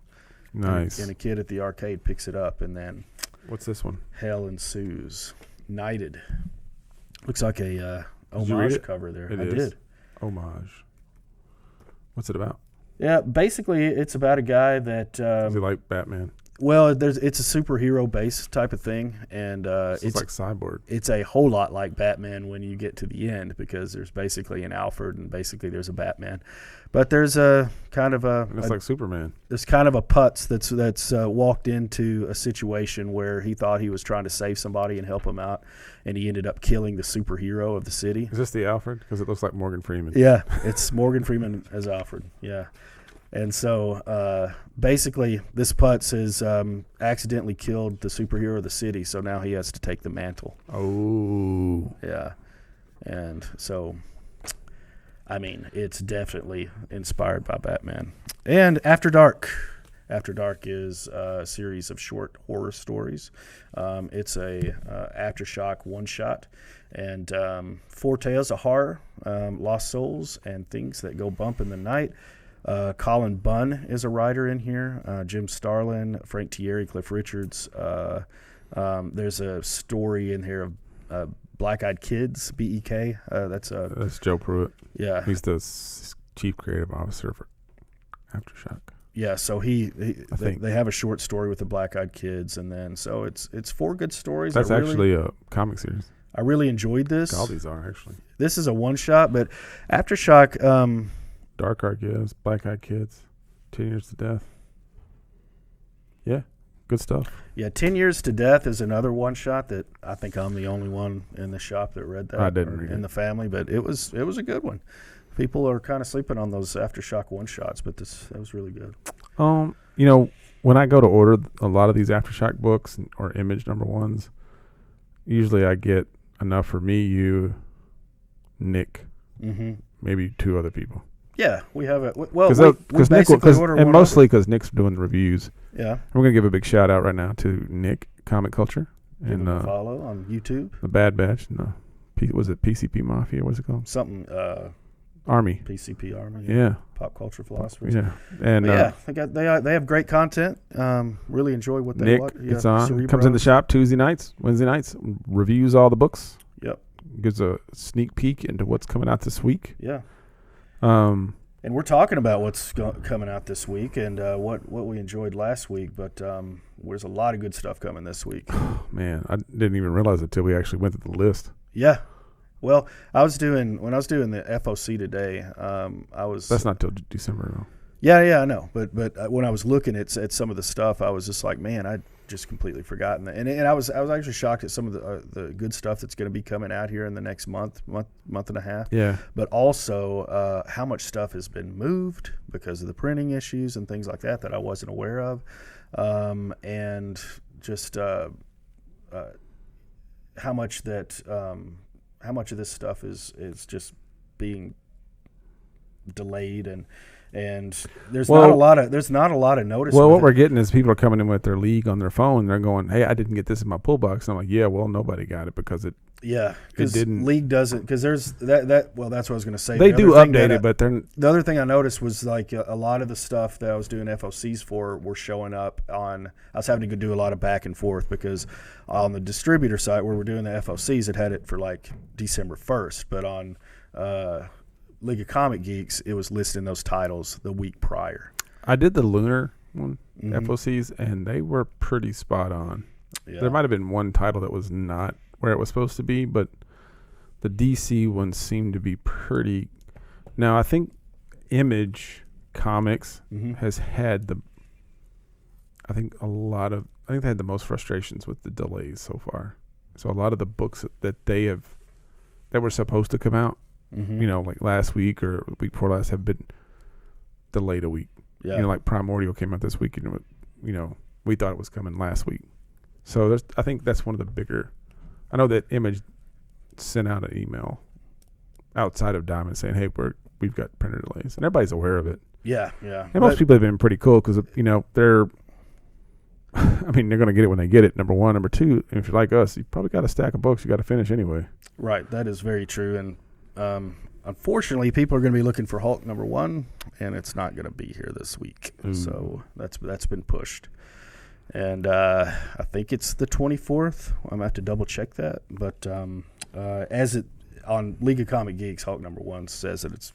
Nice. And a kid at the arcade picks it up, and then What's this one? hell ensues. Knighted. Looks like a Did you read homage it? cover there. It I is. did. Homage. What's it about? Yeah, basically it's about a guy that Is it like Batman? well, it's a superhero based type of thing, and It's like Cyborg. it's a whole lot like Batman when you get to the end, because there's basically an Alfred and basically there's a Batman, but there's a kind of And it's like Superman. there's kind of a putz that's walked into a situation where he thought he was trying to save somebody and help him out, and he ended up killing the superhero of the city. Is this the Alfred? Because it looks like Morgan Freeman. Yeah, it's Morgan Freeman as Alfred. Yeah. And so basically this putz has accidentally killed the superhero of the city, so now he has to take the mantle. Oh. Yeah. And so, I mean, it's definitely inspired by Batman. And After Dark. After Dark is a series of short horror stories. It's a Aftershock one-shot. And 4 tales of horror, lost souls, and things that go bump in the night. Colin Bunn is a writer in here. Jim Starlin, Frank Thierry, Cliff Richards. There's a story in here of Black-Eyed Kids, BEK. That's Joe Pruitt. yeah, He's the chief creative officer for Aftershock. yeah. So they have a short story with the Black-Eyed Kids, and then so it's 4 good stories. That's actually a comic series. I really enjoyed this. All these are actually. This is a one-shot, but Aftershock. Dark Arc, yes. Black Eyed Kids. 10 Years to Death. Yeah, good stuff. Yeah, 10 Years to Death is another one-shot that I think I'm the only one in the shop that read that. I didn't or read in it. the family, but it was a good one. People are kind of sleeping on those Aftershock one-shots, but that was really good. When I go to order a lot of these Aftershock books or Image #1s, usually I get enough for me, you, Nick, maybe 2 other people. Yeah, we have it. Well, Because we basically order one mostly because Nick's doing the reviews. Yeah. We're gonna give a big shout out right now to Nick Comic Culture Give and them a follow on YouTube. the Bad Batch. No, was it PCP Mafia? What's it called? Something Army. PCP Army. Yeah. Pop Culture Philosophers. Yeah. And they have great content. Really enjoy what they Nick, watch. it's on. Comes in the shop Tuesday nights, Wednesday nights. Reviews all the books. Yep. Gives a sneak peek into what's coming out this week. Yeah. And we're talking about what's coming out this week and what we enjoyed last week, but there's a lot of good stuff coming this week. Man, I didn't even realize it until we actually went through the list. Yeah. Well, when I was doing the FOC today, I was. That's not till December though. Yeah, I know. But when I was looking at some of the stuff, I was just like, man, I just completely forgotten that. And I was actually shocked at some of the good stuff that's going to be coming out here in the next month and a half. Yeah. But also how much stuff has been moved because of the printing issues and things like that I wasn't aware of, and just how much of this stuff is just being delayed, and there's not a lot of notice. Well, what we're getting is people are coming in with their league on their phone. They're going, "Hey, I didn't get this in my pull box." And I'm like, "Yeah, well, nobody got it because it." Yeah, because didn't. League doesn't, because there's that. Well, that's what I was going to say. They do update it, but they're the other thing I noticed was like a lot of the stuff that I was doing FOCs for were showing up on. I was having to do a lot of back and forth because on the distributor site where we're doing the FOCs, it had it for like December 1st, but on League of Comic Geeks, it was listing those titles the week prior. I did the Lunar one FOCs, and they were pretty spot on. Yeah. There might have been one title that was not where it was supposed to be, but the DC ones seemed to be pretty. Now, I think Image Comics has had I think they had the most frustrations with the delays so far. So a lot of the books that were supposed to come out, like last week or the week before last, have been delayed a week. Yeah. Like Primordial came out this week, and we thought it was coming last week. So I think that's one of the bigger. I know that Image sent out an email outside of Diamond saying, "Hey, we've got printer delays," and everybody's aware of it. Yeah, yeah. And most people have been pretty cool because they're. I mean, they're going to get it when they get it. Number one, number two. If you're like us, you probably got a stack of books you got to finish anyway. Right, that is very true, and unfortunately, people are going to be looking for Hulk #1, and it's not going to be here this week. So that's been pushed. And I think it's the 24th. I'm going to have to double check that. But as it on League of Comic Geeks, Hulk #1 says that it's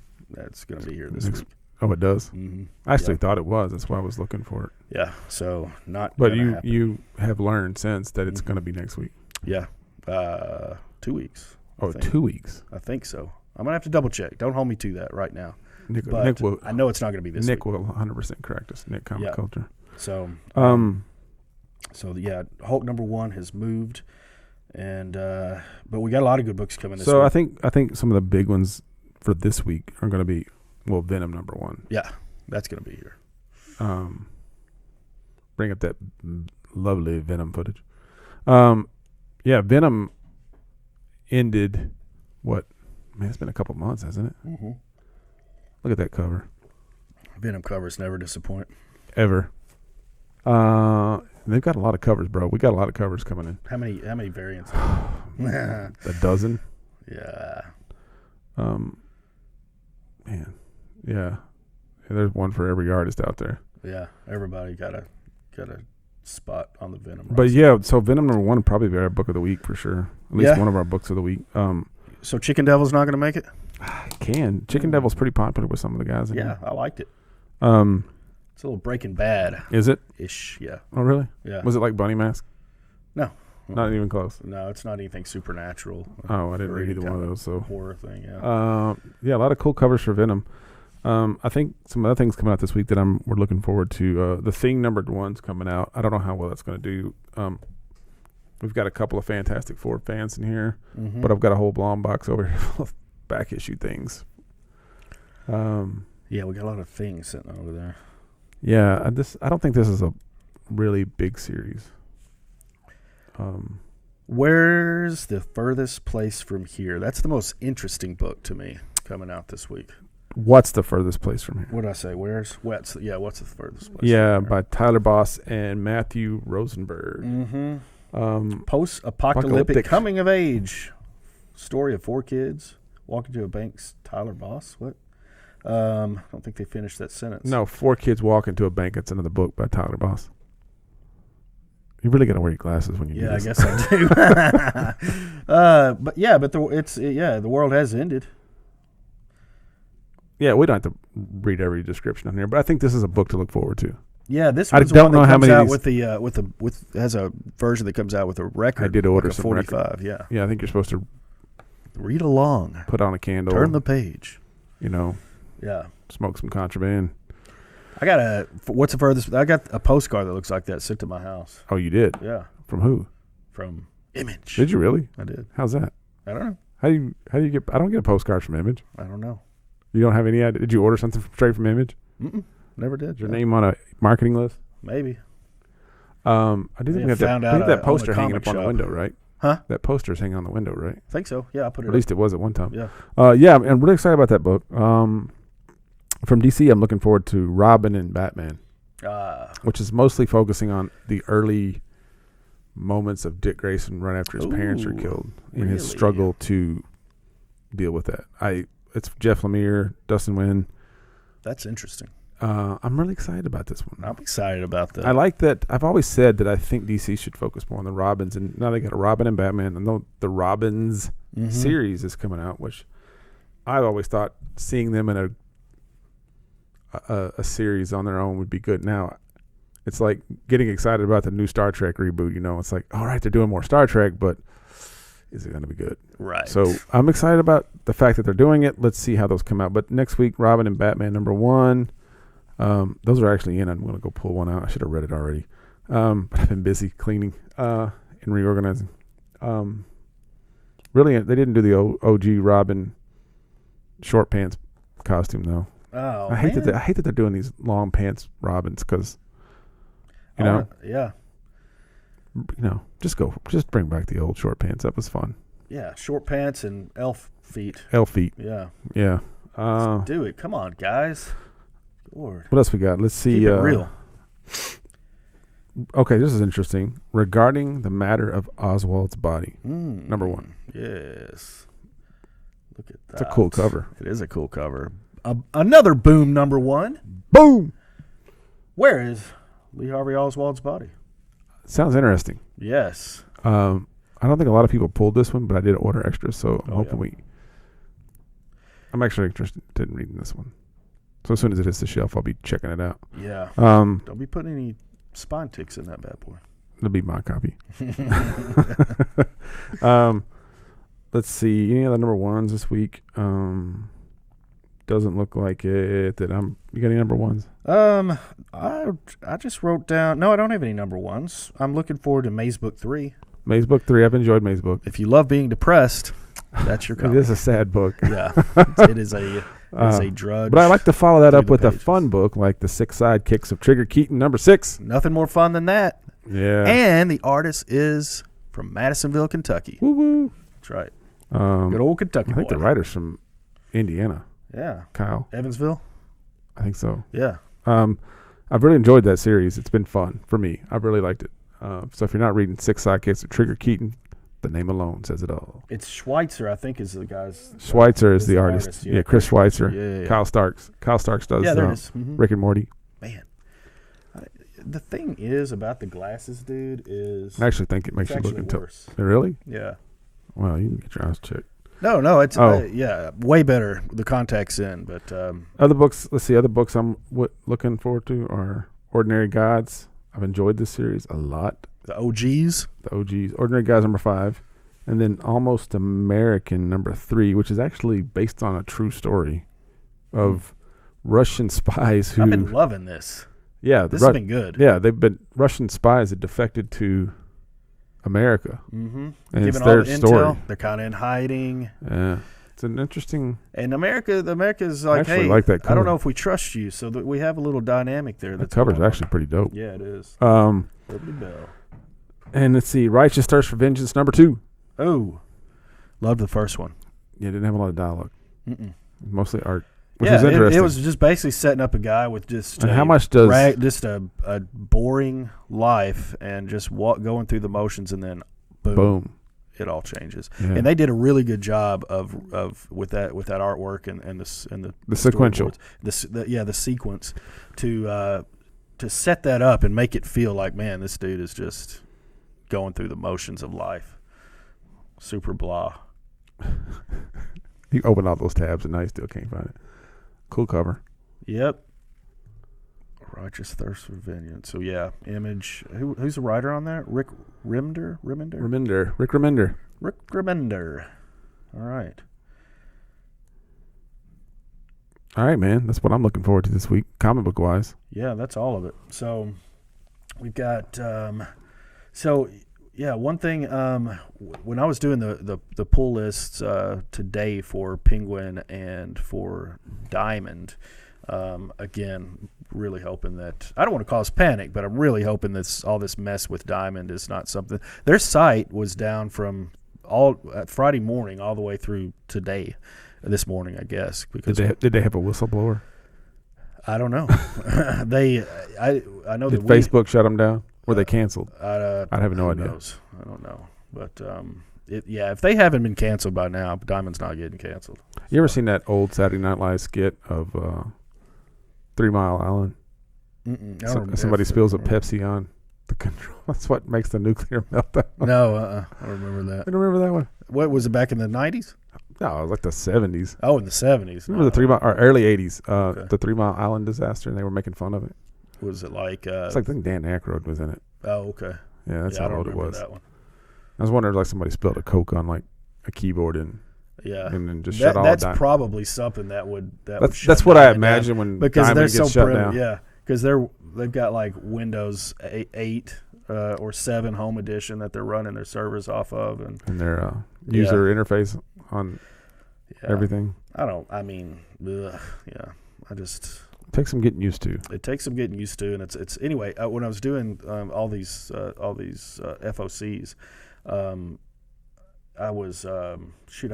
going to be here this week. Oh, it does? Mm-hmm. I actually thought it was. That's why I was looking for it. Yeah, so not. But you have learned since that it's going to be next week. Yeah, 2 weeks. Oh, 2 weeks. I think so. I'm going to have to double check. Don't hold me to that right now. Nick will. I know it's not going to be this week. Nick will 100% correct us. Nick Comic Culture. So, yeah, Hulk #1 has moved, and but we got a lot of good books coming this week. So I think some of the big ones for this week are going to be Venom #1. Yeah, that's going to be here. Bring up that lovely Venom footage. Yeah, Venom ended what? Man, it's been a couple months, hasn't it? Mm-hmm. Look at that cover. Venom covers never disappoint. Ever. They've got a lot of covers, bro. We got a lot of covers coming in. How many variants? A dozen. Yeah. Man. Yeah. There's one for every artist out there. Yeah. Everybody got a spot on the Venom. But yeah, so Venom #1 will probably be our book of the week for sure. At least one of our books of the week. So Chicken Devil's not going to make it? Chicken Devil's pretty popular with some of the guys. Yeah, I liked it. It's a little Breaking Bad. Is it? Ish, yeah. Oh, really? Yeah. Was it like Bunny Mask? No. Not even close? No, it's not anything supernatural. Oh, I didn't read either one of those. So horror thing, yeah. A lot of cool covers for Venom. I think some other things coming out this week that we're looking forward to. The Thing #1's coming out. I don't know how well that's going to do. We've got a couple of Fantastic Four fans in here, but I've got a whole Blom box over here full of back issue things. Yeah, we got a lot of things sitting over there. Yeah, I don't think this is a really big series. Where's the furthest place from here? That's the most interesting book to me coming out this week. What's the furthest place from here? What did I say? What's the furthest place? Yeah, by Tyler Boss and Matthew Rosenberg. Mm-hmm. Post-apocalyptic coming of age story of 4 kids walking to a bank's Tyler Boss. What? I don't think they finished that sentence. No, 4 kids walk into a bank. That's another book by Tyler Boss. You really got to wear your glasses when you do this. Yeah, I guess I do. The world has ended. Yeah, we don't have to read every description on here, but I think this is a book to look forward to. Yeah, this I don't know how many out has a version that comes out with a record. I did order like some 45. record. Yeah. Yeah, I think you're supposed to read along. Put on a candle. Turn the page. Yeah. Smoke some contraband. What's the furthest? I got a postcard that looks like that sent to my house. Oh, you did? Yeah. From who? From Image. Did you really? I did. How's that? I don't know. How do you get? I don't get a postcard from Image. I don't know. You don't have any idea? Did you order something straight from Image? Never did. Is your name on a marketing list? Maybe. I do think we have that poster hanging up on the window, right? Huh? That poster's hanging on the window, right? I think so. Yeah, I put it. At least it was at one time. Yeah. Yeah, I'm really excited about that book. From DC, I'm looking forward to Robin and Batman, which is mostly focusing on the early moments of Dick Grayson right after his parents are killed in his struggle to deal with that. It's Jeff Lemire, Dustin Nguyen. That's interesting. I'm really excited about this one. I'm excited about that. I like that. I've always said that I think DC should focus more on the Robins, and now they got a Robin and Batman. I know the Robins series is coming out, which I've always thought seeing them in a series on their own would be good. Now, it's like getting excited about the new Star Trek reboot. You know, it's like, all right, they're doing more Star Trek, but is it going to be good? Right. So I'm excited about the fact that they're doing it. Let's see how those come out. But next week, Robin and Batman #1. Those are actually in. I'm going to go pull one out. I should have read it already. But I've been busy cleaning and reorganizing. Really, they didn't do the OG Robin short pants costume, though. Oh, I hate that they're doing these long pants Robins because, just bring back the old short pants. That was fun. Yeah, short pants and elf feet. Yeah. Let's do it. Come on, guys. Lord. What else we got? Let's see. Keep it real. Okay, this is interesting. Regarding the matter of Oswald's body, #1. Yes. Look at that. It's a cool cover. It is a cool cover. Another boom #1. Boom. Where is Lee Harvey Oswald's body? Sounds interesting. Yes. I don't think a lot of people pulled this one, but I did order extras, so I'm hoping I'm actually interested in reading this one. So as soon as it hits the shelf, I'll be checking it out. Yeah. Don't be putting any spine ticks in that bad boy. It'll be my copy. Let's see. Any other #1s this week? Doesn't look like it. You got any #1s? I just wrote down. No, I don't have any #1s. I'm looking forward to Maze Book 3. Maze Book 3. I've enjoyed Maze Book. If you love being depressed, that's your copy. It is a sad book. Yeah. It is a drudge. But I like to follow that up with a fun book like The 6 Sidekicks of Trigger Keaton #6. Nothing more fun than that. Yeah. And the artist is from Madisonville, Kentucky. Woo-woo. That's right. Good old Kentucky I think boy. the writer's from Indiana. Yeah. Kyle. Evansville? I think so. Yeah. I've really enjoyed that series. It's been fun for me. I've really liked it. So if you're not reading 6 Sidekicks of Trigger Keaton, the name alone says it all. It's Schweitzer, I think, is the guy's. Schweitzer is the artist. Yeah, Chris Schweitzer. Yeah. Kyle Starks. Kyle Starks does there it is. Mm-hmm. Rick and Morty. Man. The thing is about the glasses, dude, is. I actually think it makes you look into worse. Really? Yeah. Well, you can get your eyes checked. No, it's way better. The contact's in, but other books. Let's see. Other books I'm looking forward to are Ordinary Gods. I've enjoyed this series a lot. The OGs. Ordinary Gods #5, and then Almost American #3, which is actually based on a true story of Russian spies who. I've been loving this. Yeah, this has been good. Yeah, they've been Russian spies that defected to America. Mm-hmm. And Given it's their all the story. intel, they're kind of in hiding. Yeah, it's an interesting. And America's like, hey, like that cover. I don't know if we trust you, so that we have a little dynamic there. The cover's actually pretty dope. Yeah, it is. Liberty Bell. And let's see, Righteous Thirst for Vengeance #2. Oh, loved the first one. Yeah, didn't have a lot of dialogue. Mostly art. Which was interesting. It was just basically setting up a guy with just and how much does a boring life and just going through the motions, and then boom. It all changes. Yeah. And they did a really good job of with that artwork and the sequential, the sequence to set that up and make it feel like, man, this dude is just going through the motions of life. Super blah. You open all those tabs and now you still can't find it. Cool cover. Yep. Righteous Thirst for Vengeance. So yeah, Image. Who's the writer on that? Rick Remender. Rick Remender. All right. All right, man. That's what I'm looking forward to this week, comic book wise. Yeah, that's all of it. So we've got. One thing. When I was doing the pull lists today for Penguin and for Diamond, again, really hoping that I don't want to cause panic, but I'm really hoping all this mess with Diamond is not something. Their site was down from Friday morning all the way through today, this morning, I guess. Because did they have a whistleblower? I don't know. I know Did that Facebook shut them down? Were they canceled? I have no idea. Knows? I don't know. But if they haven't been canceled by now, Diamond's not getting canceled. You ever seen that old Saturday Night Live skit of 3 Mile Island? Somebody spills a Pepsi on the control. That's what makes the nuclear meltdown. No, I don't remember that. You don't remember that one? What was it, back in the 90s? No, it was like the 70s. Oh, in the 70s. Remember the 3 Mile or early 80s? The 3 Mile Island disaster, and they were making fun of it. Was it like? It's like I think Dan Aykroyd was in it. Oh, okay. Yeah, that's how old it was. That one. I was wondering, like somebody spilled a Coke on like a keyboard and then just shut all that's down. probably something that would that's what I imagine when because Diamond they're gets so shut down. Yeah, because they've got like Windows 8 or 7 Home Edition that they're running their servers off of, and their user interface on everything. It takes some getting used to. It takes some getting used to, and it's anyway. When I was doing all these FOCs, I was I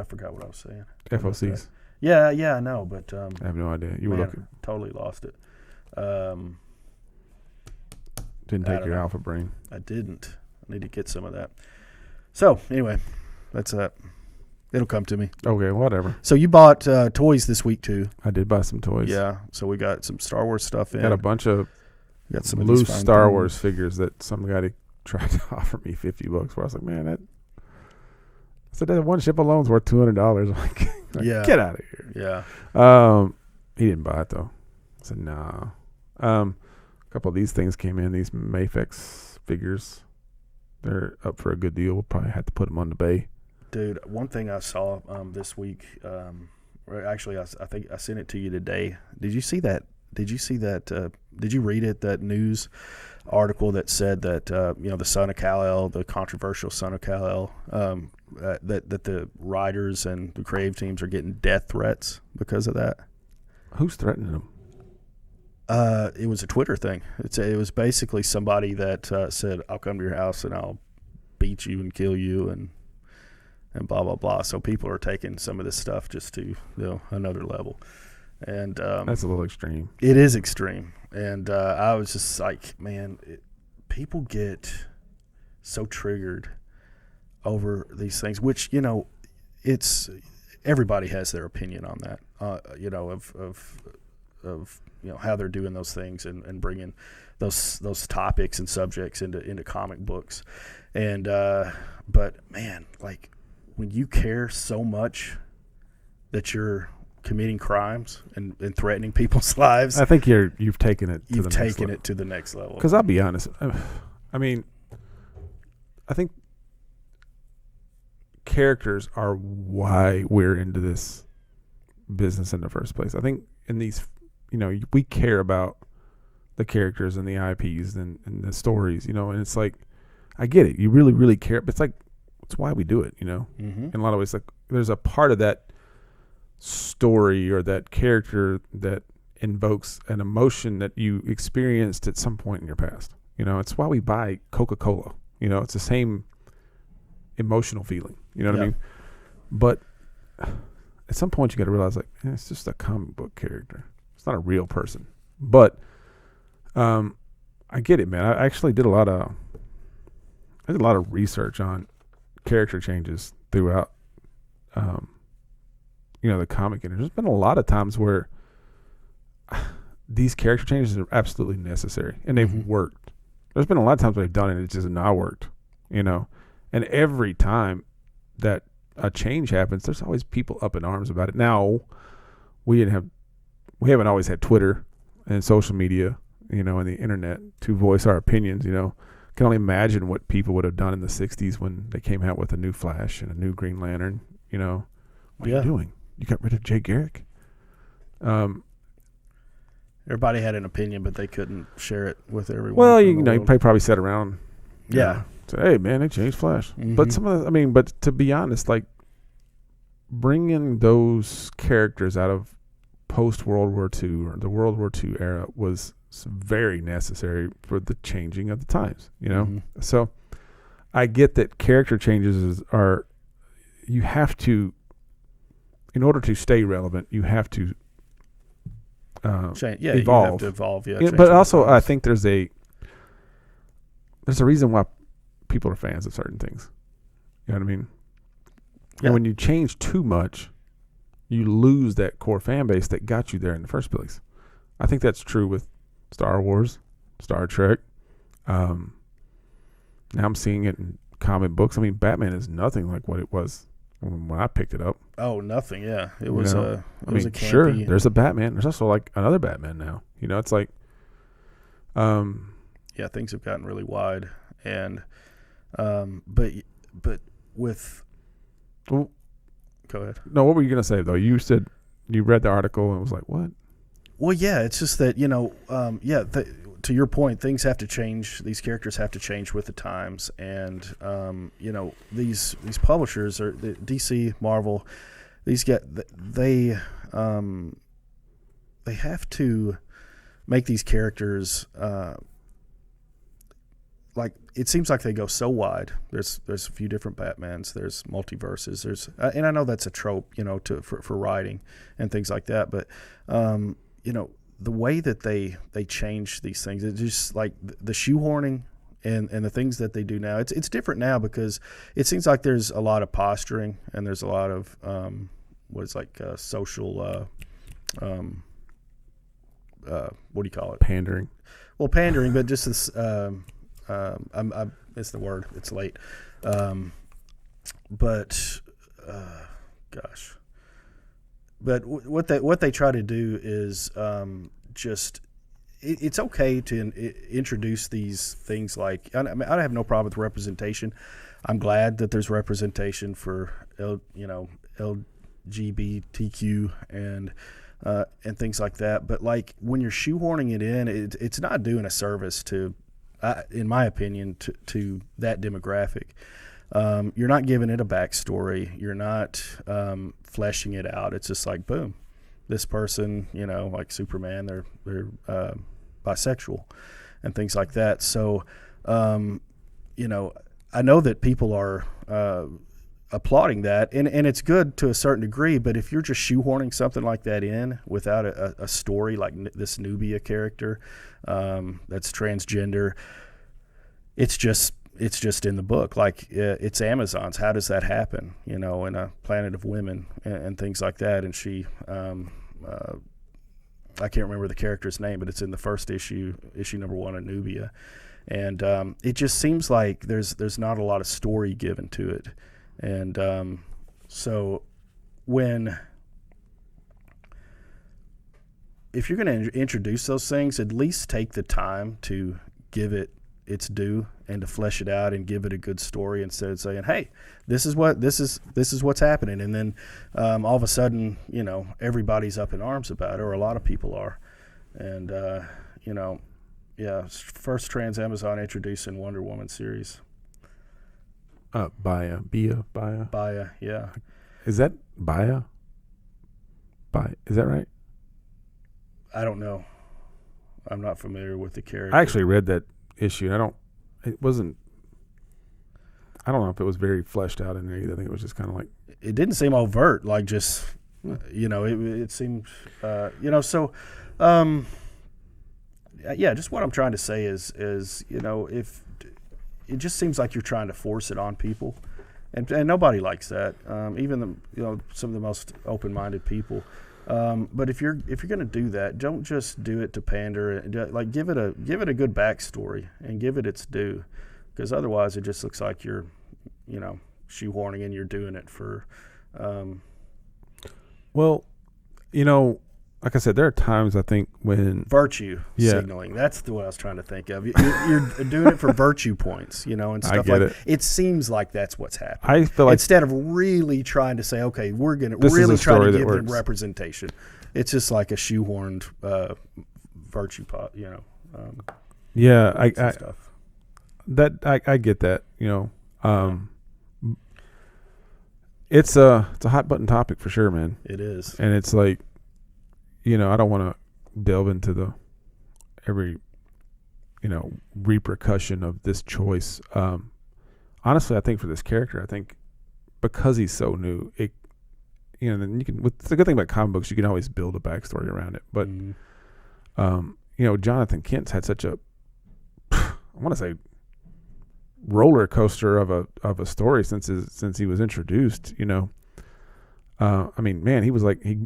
forgot what I was saying. FOCs. Yeah, I know, but I have no idea. You were looking. Totally lost it. Didn't take your alpha brain. I didn't. I need to get some of that. So anyway, that's that. It'll come to me. Okay, whatever. So you bought toys this week too? I did buy some toys. Yeah. So we got some Star Wars stuff in. Got a bunch of loose Star Wars figures that some guy tried to offer me $50. Where I was like, man, I said that one ship alone's worth $200. Like, get out of here. Yeah. He didn't buy it though. I said, nah. A couple of these things came in. These Mafex figures. They're up for a good deal. We'll probably have to put them on the bay. Dude, one thing I saw this week, actually, I think I sent it to you today. Did you see that? Did you read it? That news article that said that the son of Kal-El, the controversial son of Kal-El, that the writers and the creative teams are getting death threats because of that. Who's threatening them? It was a Twitter thing. It was basically somebody that said, "I'll come to your house and I'll beat you and kill you and blah blah blah." So people are taking some of this stuff just to another level, and that's a little extreme. It is extreme, and I was just like, man, people get so triggered over these things, which it's everybody has their opinion on that, of how they're doing those things and bringing those topics and subjects into comic books, and but man, like, when you care so much that you're committing crimes and threatening people's lives, I think you've taken it to the next level. Because I'll be honest, I mean, I think characters are why we're into this business in the first place. I think in these, we care about the characters and the IPs and the stories, and it's like, I get it. You really, really care, but it's why we do it, Mm-hmm. In a lot of ways. Like, there's a part of that story or that character that invokes an emotion that you experienced at some point in your past. It's why we buy Coca-Cola. It's the same emotional feeling. You know what I mean? But at some point you got to realize, like, it's just a comic book character. It's not a real person. But I get it, man. I actually did a lot of research on character changes throughout the comic industry. There's been a lot of times where these character changes are absolutely necessary and they've worked. There's been a lot of times where they've done it and it just not worked, and every time that a change happens, there's always people up in arms about it. Now we haven't always had Twitter and social media, and the internet to voice our opinions. Can only imagine what people would have done in the 60s when they came out with a new Flash and a new Green Lantern. What are you doing? You got rid of Jay Garrick? Everybody had an opinion, but they couldn't share it with everyone. Well, you probably sat around. Yeah. Say, hey, man, they changed Flash. Mm-hmm. But but to be honest, like, bringing those characters out of post-World War II or the World War II era was very necessary for the changing of the times, So I get that character changes you have to, in order to stay relevant, you have to evolve. You have to evolve. Yeah, but also I think there's a reason why people are fans of certain things. You know what I mean? Yeah. And when you change too much, you lose that core fan base that got you there in the first place. I think that's true with Star Wars, Star Trek. Now I'm seeing it in comic books. I mean, Batman is nothing like what it was when I picked it up. Oh, nothing. Yeah, it was a campy. Sure, there's a Batman. There's also like another Batman now. You know, it's like, yeah, things have gotten really wide, and but with. Well, go ahead. No, what were you gonna say though? You said you read the article and was like, what? Well, yeah, it's just that to your point, things have to change. These characters have to change with the times, and these publishers are the DC, Marvel. These guys, they have to make these characters. Like it seems like they go so wide. There's a few different Batmans. There's multiverses. There's and I know that's a trope, for writing and things like that. But the way that they change these things, it's just like the shoehorning and the things that they do now. It's different now because it seems like there's a lot of posturing and there's a lot of social. What do you call it? Pandering. Well, pandering, but just this. It's the word. It's late. But what they try to do is it's okay to introduce these things like I have no problem with representation. I'm glad that there's representation for LGBTQ and things like that. But like when you're shoehorning it in, it's not doing a service to. In my opinion, to that demographic. You're not giving it a backstory. You're not fleshing it out. It's just like, boom, this person, like Superman, they're bisexual and things like that. So, I know that people are applauding that, and it's good to a certain degree, but if you're just shoehorning something like that in without a story like this Nubia character that's transgender, it's just in the book. Like it's Amazon's. How does that happen? In a planet of women and things like that. And she, I can't remember the character's name, but it's in the first issue number 1 of Nubia, and it just seems like there's not a lot of story given to it. And so if you're going to introduce those things, at least take the time to give it its due and to flesh it out and give it a good story instead of saying, hey, this is what's happening. And then all of a sudden, everybody's up in arms about it, or a lot of people are. And, first trans Amazon introducing Wonder Woman series. Baya, yeah. Is that Baya? Is that right? I don't know. I'm not familiar with the character. I actually read that issue. And I don't know if it was very fleshed out in there either. I think it was just kind of like. It didn't seem overt, like just, it seemed, so, just what I'm trying to say is, if it just seems like you're trying to force it on people, and nobody likes that. Even some of the most open-minded people. But if you're going to do that, don't just do it to pander. Like give it a good backstory and give it its due, because otherwise it just looks like you're, shoehorning and you're doing it for. Well, like I said, there are times I think when virtue signaling. That's what I was trying to think of. You're doing it for virtue points, and stuff like that. It seems like that's what's happening. I feel like instead of really trying to say, okay, we're going to really try to give it representation, it's just like a shoehorned virtue pot, Yeah, I get that. It's a hot button topic for sure, man. It is, and it's like. I don't want to delve into every repercussion of this choice. Honestly, I think for this character, I think because he's so new, then you can. What's the good thing about comic books, you can always build a backstory around it. But Jonathan Kent's had such a, I want to say, roller coaster of a story since he was introduced. Man, he was like he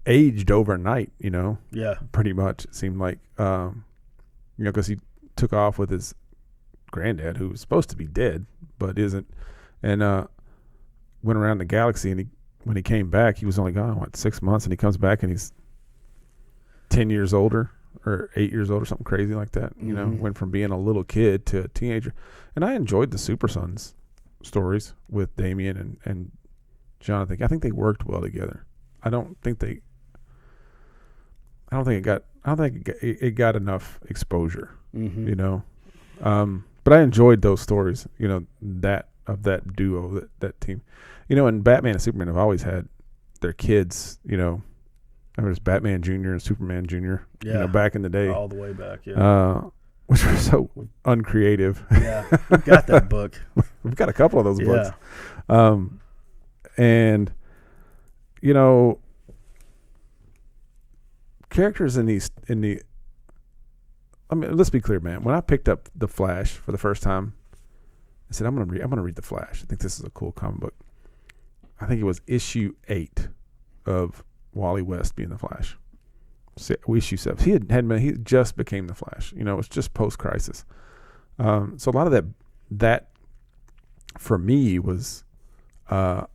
aged overnight. Yeah, pretty much it seemed like, because he took off with his granddad who was supposed to be dead but isn't, and went around the galaxy, and when he came back he was only gone 6 months, and he comes back and he's 10 years older or 8 years old or something crazy like that. Went from being a little kid to a teenager. And I enjoyed the Super Sons stories with Damian and Jonathan. I think they worked well together. I don't think it got enough exposure. But I enjoyed those stories, that of that duo, that team. And Batman and Superman have always had their kids, there's Batman Jr. and Superman Jr. Back in the day. All the way back, yeah. Which were so uncreative. Yeah, we've got that book. We've got a couple of those books. And, characters let's be clear, man. When I picked up The Flash for the first time, I said, I'm gonna read The Flash. I think this is a cool comic book. I think it was issue 8 of Wally West being the Flash. Issue 7. He just became the Flash. It was just post-crisis. So a lot of that for me was, I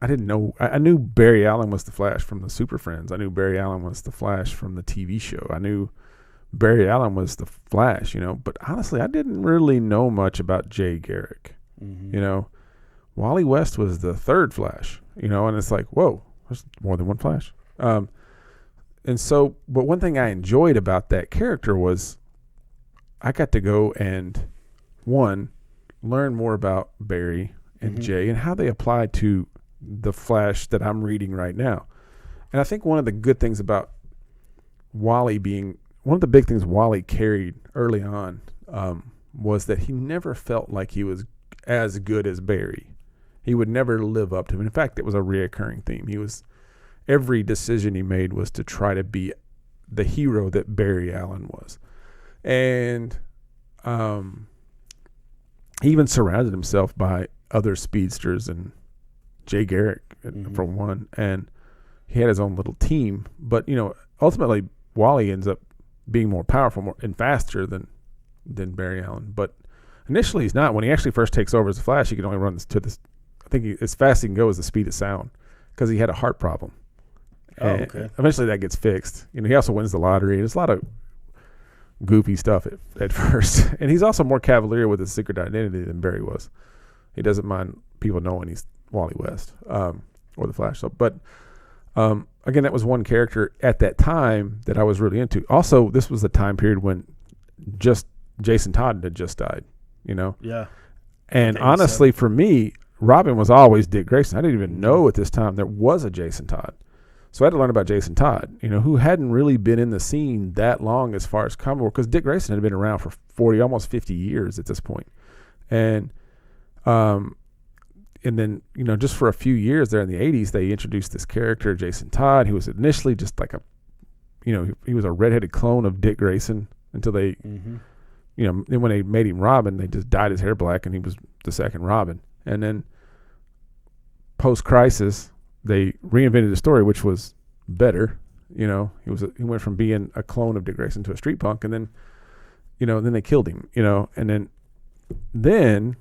didn't know. I knew Barry Allen was the Flash from the Super Friends. I knew Barry Allen was the Flash from the TV show. I knew Barry Allen was the Flash. But honestly, I didn't really know much about Jay Garrick. Wally West was the third Flash. And it's like, whoa. There's more than one Flash. But one thing I enjoyed about that character was I got to go and, one, learn more about Barry and Jay and how they apply to the Flash that I'm reading right now. And I think one of the good things about Wally one of the big things Wally carried early on was that he never felt like he was as good as Barry. He would never live up to him. In fact, it was a reoccurring theme. Every decision he made was to try to be the hero that Barry Allen was. And he even surrounded himself by other speedsters and Jay Garrick, for one. And he had his own little team. But, ultimately, Wally ends up being more powerful and faster than Barry Allen. But initially he's not. When he actually first takes over as a Flash, he can only run to this. I think as fast as he can go is the speed of sound, because he had a heart problem. Okay. Eventually that gets fixed. He also wins the lottery. There's a lot of goofy stuff at first. And he's also more cavalier with his secret identity than Barry was. He doesn't mind people knowing he's Wally West or the Flash. But again, that was one character at that time that I was really into. Also, this was the time period when just Jason Todd had just died. Yeah. And honestly, for me, Robin was always Dick Grayson. I didn't even know at this time there was a Jason Todd. So I had to learn about Jason Todd, who hadn't really been in the scene that long as far as comic book, because Dick Grayson had been around for 40, almost 50 years at this point. And then, just for a few years there in the 80s, they introduced this character, Jason Todd, who was initially just like he was a redheaded clone of Dick Grayson until they, then when they made him Robin, they just dyed his hair black and he was the second Robin. And then post-crisis, they reinvented the story, which was better. He went from being a clone of Dick Grayson to a street punk, and then, then they killed him. And then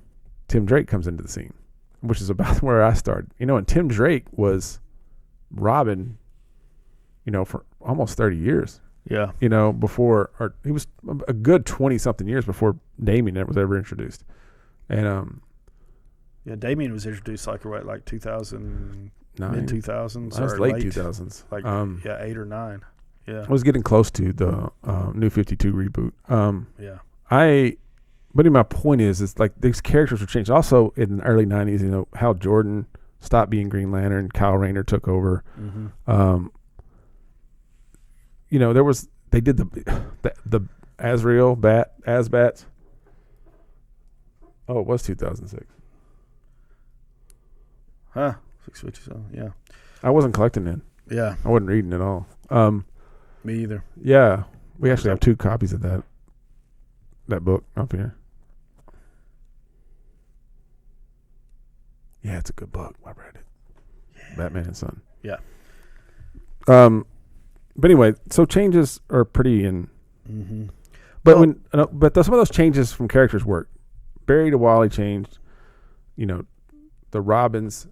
Tim Drake comes into the scene, which is about where I started. And Tim Drake was Robin, for almost 30 years. Yeah. Before, or he was a good 20-something years before Damian was ever introduced. And yeah, Damian was introduced like 2000, mid-2000s. That was late 2000s. 8 or 9. Yeah. I was getting close to the New 52 reboot. Yeah. But my point is like these characters were changed. Also in the early 90s, Hal Jordan stopped being Green Lantern. Kyle Rayner took over. They did the Azrael Asbats. Oh, it was 2006. Huh. 657. Yeah. I wasn't collecting then. Yeah. I wasn't reading at all. Me either. Yeah, we actually have 2 copies of that book up here. Yeah, it's a good book. I read it. Yeah. Batman and Son. Yeah. But anyway, so changes are pretty in. Mm-hmm. But some of those changes from characters work. Barry to Wally changed. You know, the Robins.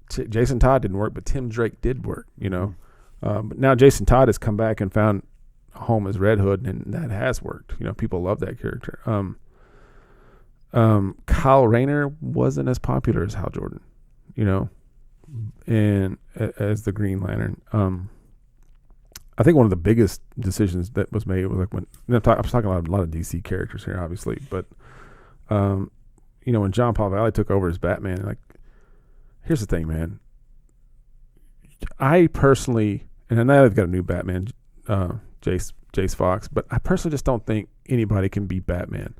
Jason Todd didn't work, but Tim Drake did work. You know, but now Jason Todd has come back and found a home as Red Hood, and that has worked. You know, people love that character. Kyle Raynor wasn't as popular as Hal Jordan, you know, and as the Green Lantern. I think one of the biggest decisions that was made was like when I'm talking about a lot of DC characters here, obviously, but you know, when John Paul Valley took over as Batman, like, here's the thing, man. I personally, and now they've got a new Batman, Jace Fox, but I personally just don't think anybody can be Batman.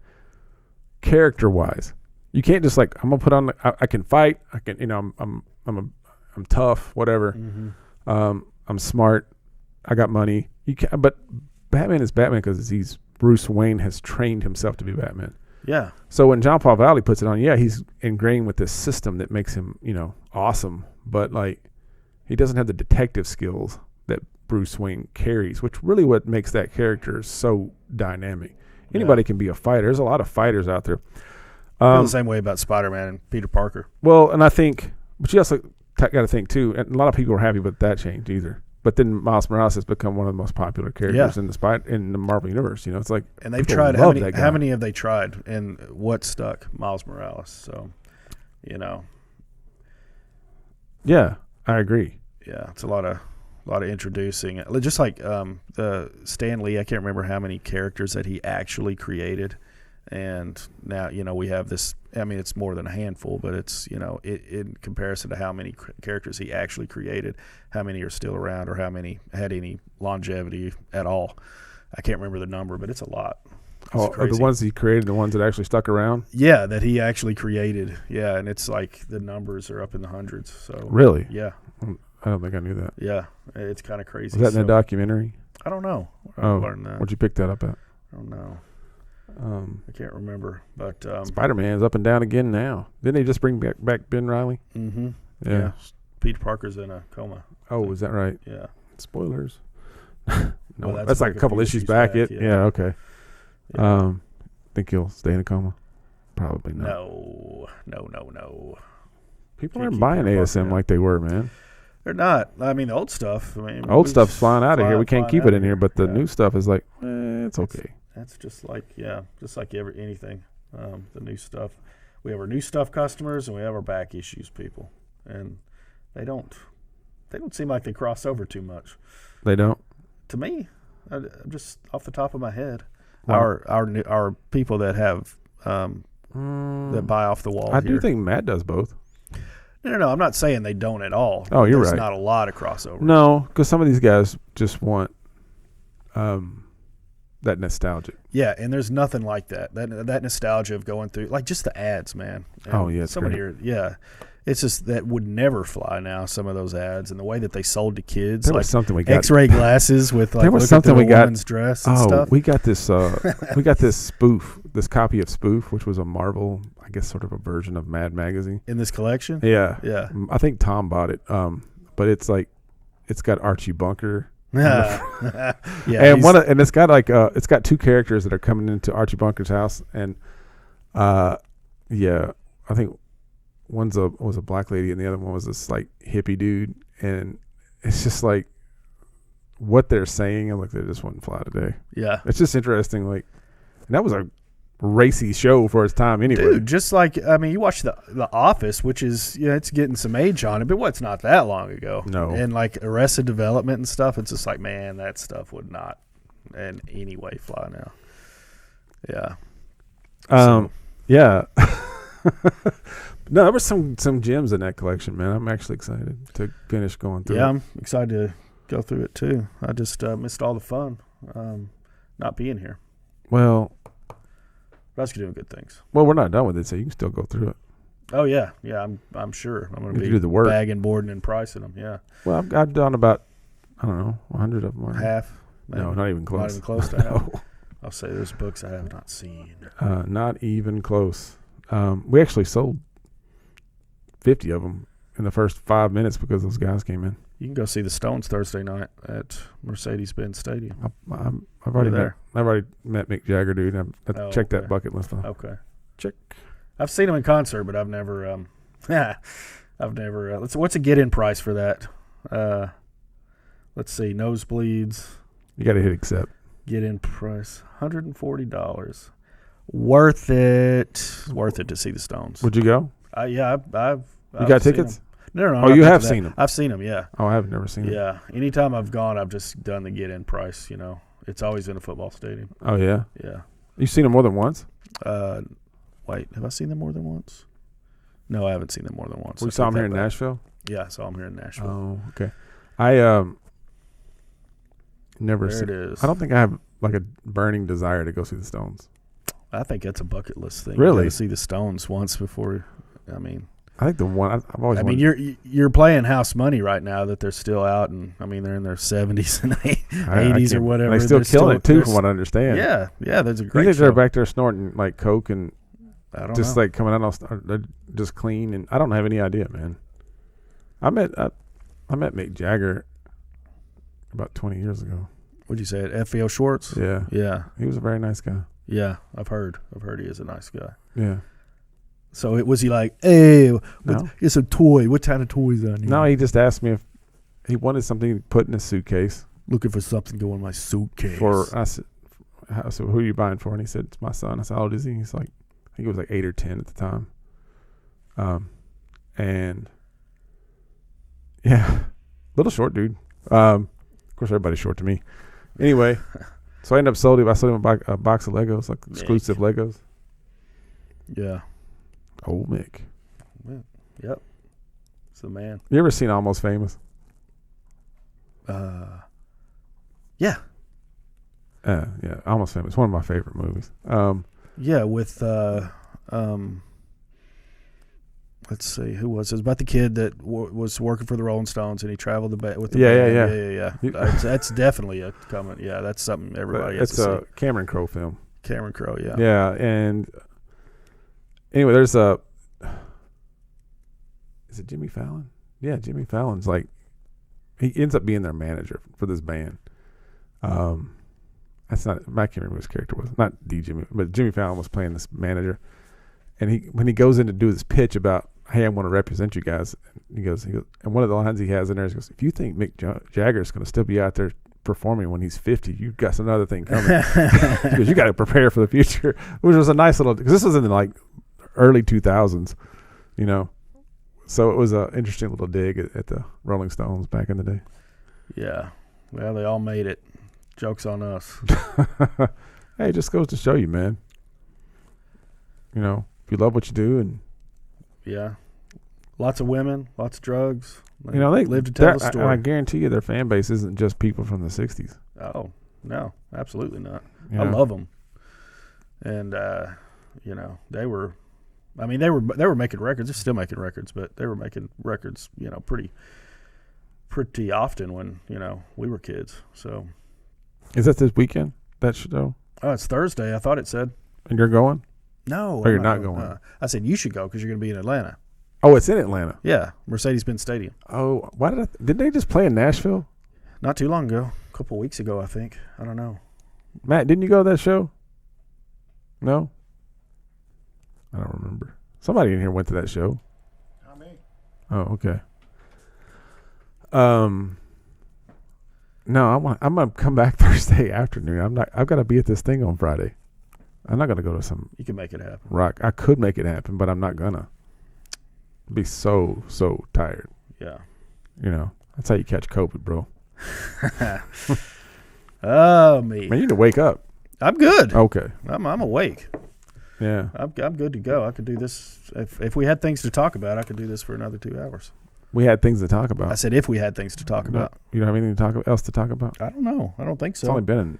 Character wise, you can't just like, I'm gonna put on. I can fight. I can, you know, I'm tough. Whatever. Mm-hmm. I'm smart. I got money. You can, but Batman is Batman because Bruce Wayne has trained himself to be Batman. Yeah. So when John Paul Valley puts it on, yeah, he's ingrained with this system that makes him, you know, awesome. But like, he doesn't have the detective skills that Bruce Wayne carries, which really what makes that character so dynamic. Anybody can be a fighter. There's a lot of fighters out there. I feel the same way about Spider-Man and Peter Parker. Well, and I think, but you also got to think too, and a lot of people are happy with that change either. But then Miles Morales has become one of the most popular characters in the Marvel universe. You know, it's like, and they've tried how many have they tried, and what stuck? Miles Morales. So, you know, yeah, I agree. Yeah, it's a lot of introducing, just like the Stan Lee. I can't remember how many characters that he actually created, and now, you know, we have this. I mean, it's more than a handful, but it's, you know, in comparison to how many characters he actually created, how many are still around, or how many had any longevity at all. I can't remember the number, but it's a lot. Are the ones he created the ones that actually stuck around? Yeah, that he actually created. Yeah, and it's like the numbers are up in the hundreds. So really, yeah. I don't think I knew that. Yeah, it's kind of crazy. Was that in a documentary? I don't know. Where'd you pick that up at? I don't know. I can't remember. But Spider-Man's up and down again now. Didn't they just bring back Ben Reilly? Mm-hmm. Yeah. Peter Parker's in a coma. Oh, is that right? Yeah. Spoilers. No, well, that's like a couple issues back. Yeah, okay. Yeah. Think he'll stay in a coma? Probably not. No. People aren't buying ASM like they were, man. They're not. I mean, the old stuff. Old stuff's flying out of here. We can't keep it in here, but the new stuff is like, it's okay. That's just like anything. The new stuff. We have our new stuff customers, and we have our back issues people, and they don't seem like they cross over too much. They don't. To me, I'm just off the top of my head. Wow. Our people that have that buy off the wall. I do think Matt does both. No. I'm not saying they don't at all. Oh, you're right. There's not a lot of crossover. No, because some of these guys just want that nostalgia. Yeah, and there's nothing like that. That nostalgia of going through, like, just the ads, man. And it's great. It's just that would never fly now. Some of those ads and the way that they sold to kids, there like was something we got. X-ray glasses with like there was something we got. Woman's dress and stuff. We got this. We got this spoof, this copy of Spoof, which was a Marvel, I guess, sort of a version of Mad Magazine in this collection. Yeah. I think Tom bought it. But it's like, it's got Archie Bunker. Yeah, and it's got like it's got 2 characters that are coming into Archie Bunker's house, and I think was a black lady and the other one was this like hippie dude, and it's just like what they're saying, and like they just wouldn't fly today. Yeah, it's just interesting. Like, and that was a racy show for its time anyway. Dude, just like, I mean, you watch the Office, which is, it's getting some age on it, but it's not that long ago. No. And like Arrested Development and stuff, it's just like, man, that stuff would not in any way fly now. Yeah. Yeah. No, there were some gems in that collection, man. I'm actually excited to finish going through it. Yeah, I'm excited to go through it too. I just missed all the fun not being here. Well, but I was doing good things. Well, we're not done with it, so you can still go through it. Oh yeah. I'm sure I'm going to be do the work, bagging, boarding, and pricing them. Yeah. Well, I've done about 100 of them. Half. No, not even close. Not even close to how. I'll say there's books I have not seen. Not even close. We actually sold 50 of them in the first 5 minutes because those guys came in. You can go see the Stones Thursday night at Mercedes-Benz Stadium. I've already met Mick Jagger, dude. I've checked that bucket list off. Okay. Check. I've seen him in concert, but I've never. What's a get-in price for that? Let's see. Nosebleeds. You got to hit accept. Get-in price $140. Worth it. Worth it to see the Stones. Would you go? Yeah, I've you got tickets? No. Oh, you have seen them? I've seen them, yeah. Oh, I've never seen them. Yeah. Anytime I've gone, I've just done the get-in price, you know. It's always in a football stadium. Oh, yeah? Yeah. You've seen them more than once? Wait, have I seen them more than once? No, I haven't seen them more than once. We saw them here in Nashville? Yeah, I saw them here in Nashville. Oh, okay. I never there seen it is. I don't think I have like a burning desire to go see the Stones. I think that's a bucket list thing. Really? You gotta see the Stones once before. I think the one I've always. You're playing house money right now that they're still out, and they're in their 70s and 80s or whatever. They're still killing it too, from what I understand. Yeah. There's a great. I think show. they're back there snorting like coke and I don't just know. like coming out they're just clean, and I don't have any idea, man. I met Mick Jagger about 20 years ago. What'd you say? At FVO Schwartz? Yeah. Yeah. He was a very nice guy. Yeah, I've heard he is a nice guy. Yeah. So was he like, hey, No. it's a toy. What kind of toys on here? No, he just asked me if he wanted something to put in his suitcase. Looking for something to go in my suitcase. I said, who are you buying for? And he said, it's my son. I said, how old is he? He's like, I think he was like 8 or 10 at the time. And yeah, little short dude. Of course, everybody's short to me. Anyway, so I ended up sold him a box of Legos, like exclusive Legos. Yeah. Old Mick. Yep. It's the man. You ever seen Almost Famous? Yeah. Yeah, Almost Famous. One of my favorite movies. Yeah, with let's see, who was it? It was about the kid that was working for the Rolling Stones, and he traveled with the band. Yeah. That's definitely a comment. Yeah, that's something everybody has to see. It's a Cameron Crowe film. Cameron Crowe, yeah. Yeah, and anyway, there's is it Jimmy Fallon? Yeah, Jimmy Fallon's like, he ends up being their manager for this band. That's not, I can't remember who his character was. Not Jimmy, but Jimmy Fallon was playing this manager. And when he goes in to do this pitch about, hey, I want to represent you guys, he goes, and one of the lines he has in there is, if you think Mick Jagger is going to still be out there performing when he's 50, you've got another thing coming. Because you got to prepare for the future, which was a nice little, because this was in the like early 2000s, so it was an interesting little dig at the Rolling Stones back in the day. Yeah. Well, they all made it. Joke's on us. Hey, it just goes to show you, man. If you love what you do, and yeah, lots of women, lots of drugs. They live to tell the story. I guarantee you, their fan base isn't just people from the '60s. Oh no, absolutely not. I love them, and they were. I mean, they were making records. They're still making records, but they were making records, pretty often when we were kids. So, is that this weekend? That show? Oh, it's Thursday. I thought it said. And you're going? No, you're not going. I said you should go because you're going to be in Atlanta. Oh, it's in Atlanta. Yeah, Mercedes-Benz Stadium. Oh, why didn't they just play in Nashville? Not too long ago, a couple of weeks ago, I think. I don't know. Matt, didn't you go to that show? No, I don't remember. Somebody in here went to that show. Not me. Oh, okay. No, I'm gonna come back Thursday afternoon. I've got to be at this thing on Friday. I'm not gonna go to some. You can make it happen. Rock. I could make it happen, but I'm not gonna. Be so tired. Yeah. That's how you catch COVID, bro. Oh, me. Man, you need to wake up. I'm good. Okay. I'm awake. Yeah. I'm good to go. I could do this if we had things to talk about. I could do this for another 2 hours. We had things to talk about. I said if we had things to talk about. You don't have anything else to talk about? I don't know. I don't think so. It's only been an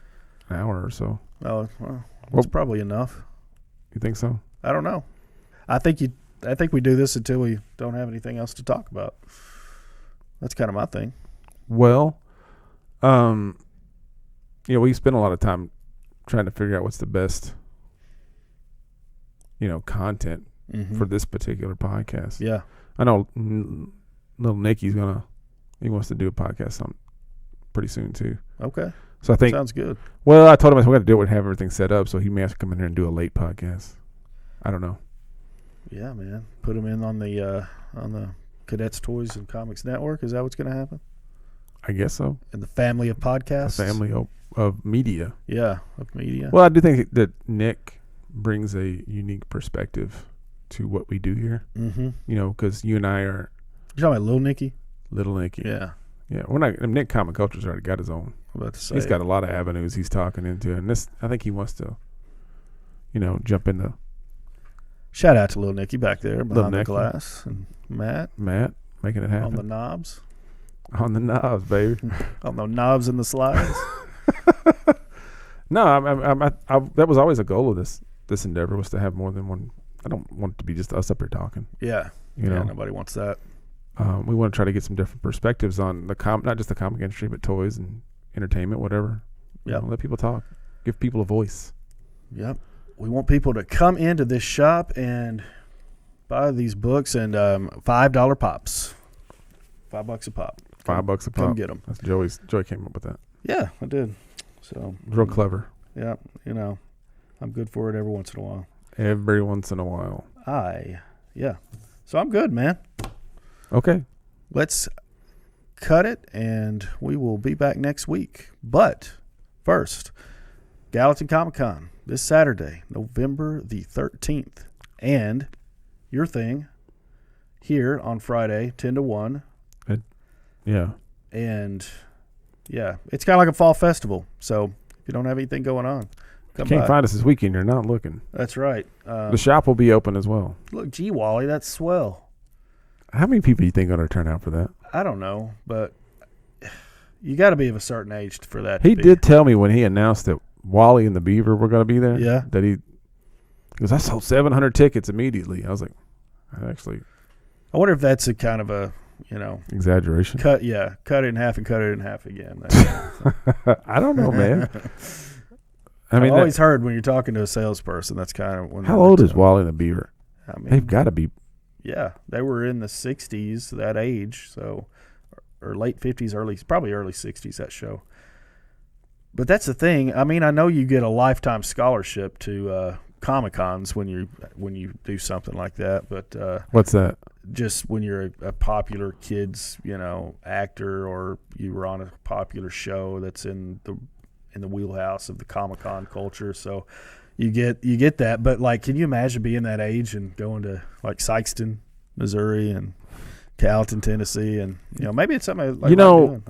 hour or so. Oh, well, it's probably enough. You think so? I don't know. I think we do this until we don't have anything else to talk about. That's kind of my thing. Well, we spend a lot of time trying to figure out what's the best, content for this particular podcast. Yeah. I know little Nicky's he wants to do a podcast pretty soon too. Okay. So I think sounds good. Well, I told him we're going to do it and have everything set up, so he may have to come in here and do a late podcast. I don't know. Yeah, man. Put him in on the Cadets Toys and Comics Network. Is that what's going to happen? I guess so. In the family of podcasts? A family of media. Yeah, of media. Well, I do think that Nick brings a unique perspective to what we do here. Mm-hmm. Because you and I are... You're talking about Little Nicky? Little Nicky. Yeah. Yeah, Nick Comic Culture's already got his own. I'm about to say. He's got a lot of avenues he's talking into, and I think he wants to, jump in the... Shout out to Little Nicky back there behind the Nicky. glass. And Matt, making it happen. on the knobs. On the knobs, baby. On the knobs and the slides. No, I that was always a goal of this endeavor, was to have more than one. I don't want it to be just us up here talking. Yeah. Yeah, nobody wants that. We want to try to get some different perspectives on not just the comic industry, but toys and entertainment, whatever. Yeah. Let people talk. Give people a voice. Yep. We want people to come into this shop and buy these books and $5 pops. $5 a pop. $5 a pop. Come get them. That's Joey came up with that. Yeah, I did. So Real clever. Yeah, I'm good for it every once in a while. Every once in a while. So I'm good, man. Okay. Let's cut it, and we will be back next week. But first, Gallatin Comic Con this Saturday, November the 13th. And your thing here on Friday, 10 to 1. Yeah. And, it's kind of like a fall festival. So if you don't have anything going on, come Can't by. find us this weekend. You're not looking. That's right. The shop will be open as well. Look, gee, Wally, that's swell. How many people do you think are going to turn out for that? I don't know, but you got to be of a certain age for that. He did tell me when he announced that Wally and the Beaver were going to be there. Yeah. That he goes, I sold 700 tickets immediately. I was like, I wonder if that's a kind of a, exaggeration. cut it in half and cut it in half again. I don't know, man. I've always heard when you're talking to a salesperson, that's kind of when. How old is Wally and the Beaver? I mean, they've got to be. Yeah, they were in the 60s, that age, so, or late 50s, probably early 60s, that show. But that's the thing. I mean, I know you get a lifetime scholarship to Comic Cons when you do something like that, but what's that? Just when you're a popular kids, actor, or you were on a popular show that's in the wheelhouse of the Comic Con culture, so. You get that, but can you imagine being that age and going to Sikeston, Missouri, and Gallatin, Tennessee, and maybe it's something doing.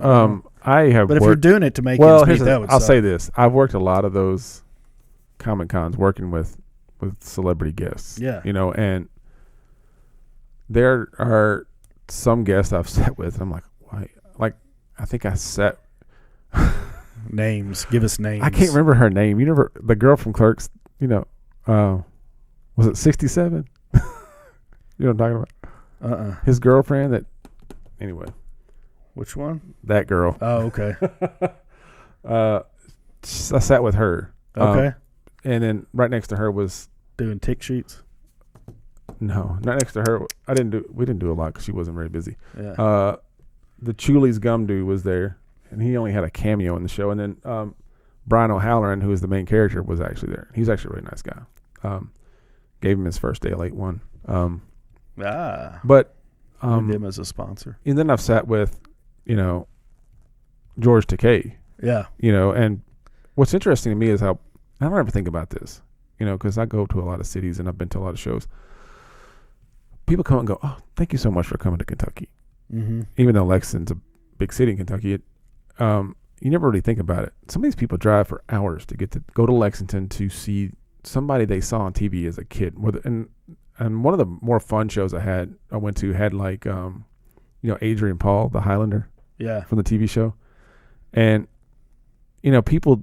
I have. But if you're doing it to make ends meet, that would I'll suck. say this: I've worked a lot of those Comic Cons working with celebrity guests. Yeah, and there are some guests I've sat with. And I'm like, why? I think I sat. Names. Give us names. I can't remember her name. The girl from Clerks. Was it 67? You know what I'm talking about? His girlfriend. That. Anyway. Which one? That girl. Oh, okay. I sat with her. Okay. And then right next to her was doing tick sheets. No, not next to her. We didn't do a lot because she wasn't very busy. Yeah. The Chulies gum dude was there, and he only had a cameo in the show. And then Brian O'Halloran, who is the main character, was actually there. He's actually a really nice guy. Gave him his first day late one. But need him as a sponsor. And then I've sat with, George Takei. Yeah. And what's interesting to me is how I don't ever think about this, because I go to a lot of cities and I've been to a lot of shows. People come and go, oh, thank you so much for coming to Kentucky. Mm-hmm. Even though Lexington's a big city in Kentucky, you never really think about it. Some of these people drive for hours to go to Lexington to see somebody they saw on TV as a kid. And one of the more fun shows I went to had Adrian Paul, the Highlander, from the TV show, and people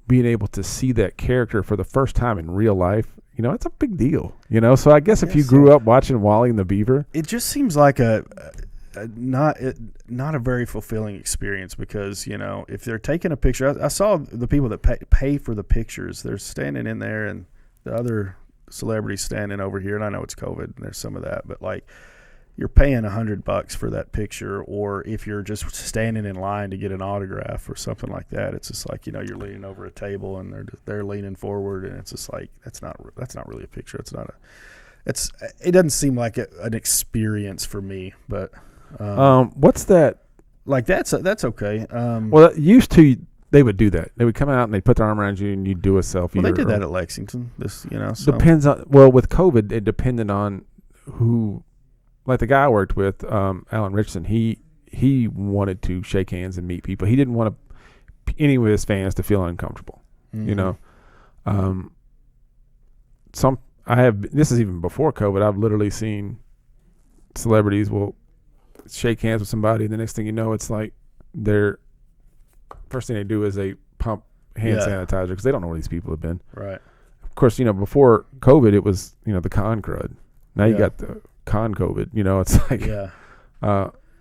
being able to see that character for the first time in real life. It's a big deal. So I guess if you grew up watching Wally and the Beaver, it just seems like not a very fulfilling experience because, you know, if they're taking a picture, I saw the people that pay for the pictures. They're standing in there, and the other celebrities standing over here. And I know it's COVID, and there's some of that, but like, you're paying $100 for that picture, or if you're just standing in line to get an autograph or something like that, it's just like, you know, you're leaning over a table and they're leaning forward, and it's just like that's not really a picture. It doesn't seem like an experience for me. But what's that? Like that's okay. Well, used to they would do that. They would come out and they'd put their arm around you and you'd do a selfie. Well, they did that at Lexington. Depends on. Well, with COVID, it depended on who. Like the guy I worked with, Alan Richardson, he wanted to shake hands and meet people. He didn't want any of his fans to feel uncomfortable. Mm-hmm. You know, this is even before COVID. I've literally seen celebrities will shake hands with somebody, and the next thing you know, it's like first thing they do is they pump hand sanitizer because they don't know where these people have been. Right. Of course, you know, before COVID, it was, you know, the con crud. Now you got the con COVID, you know, it's like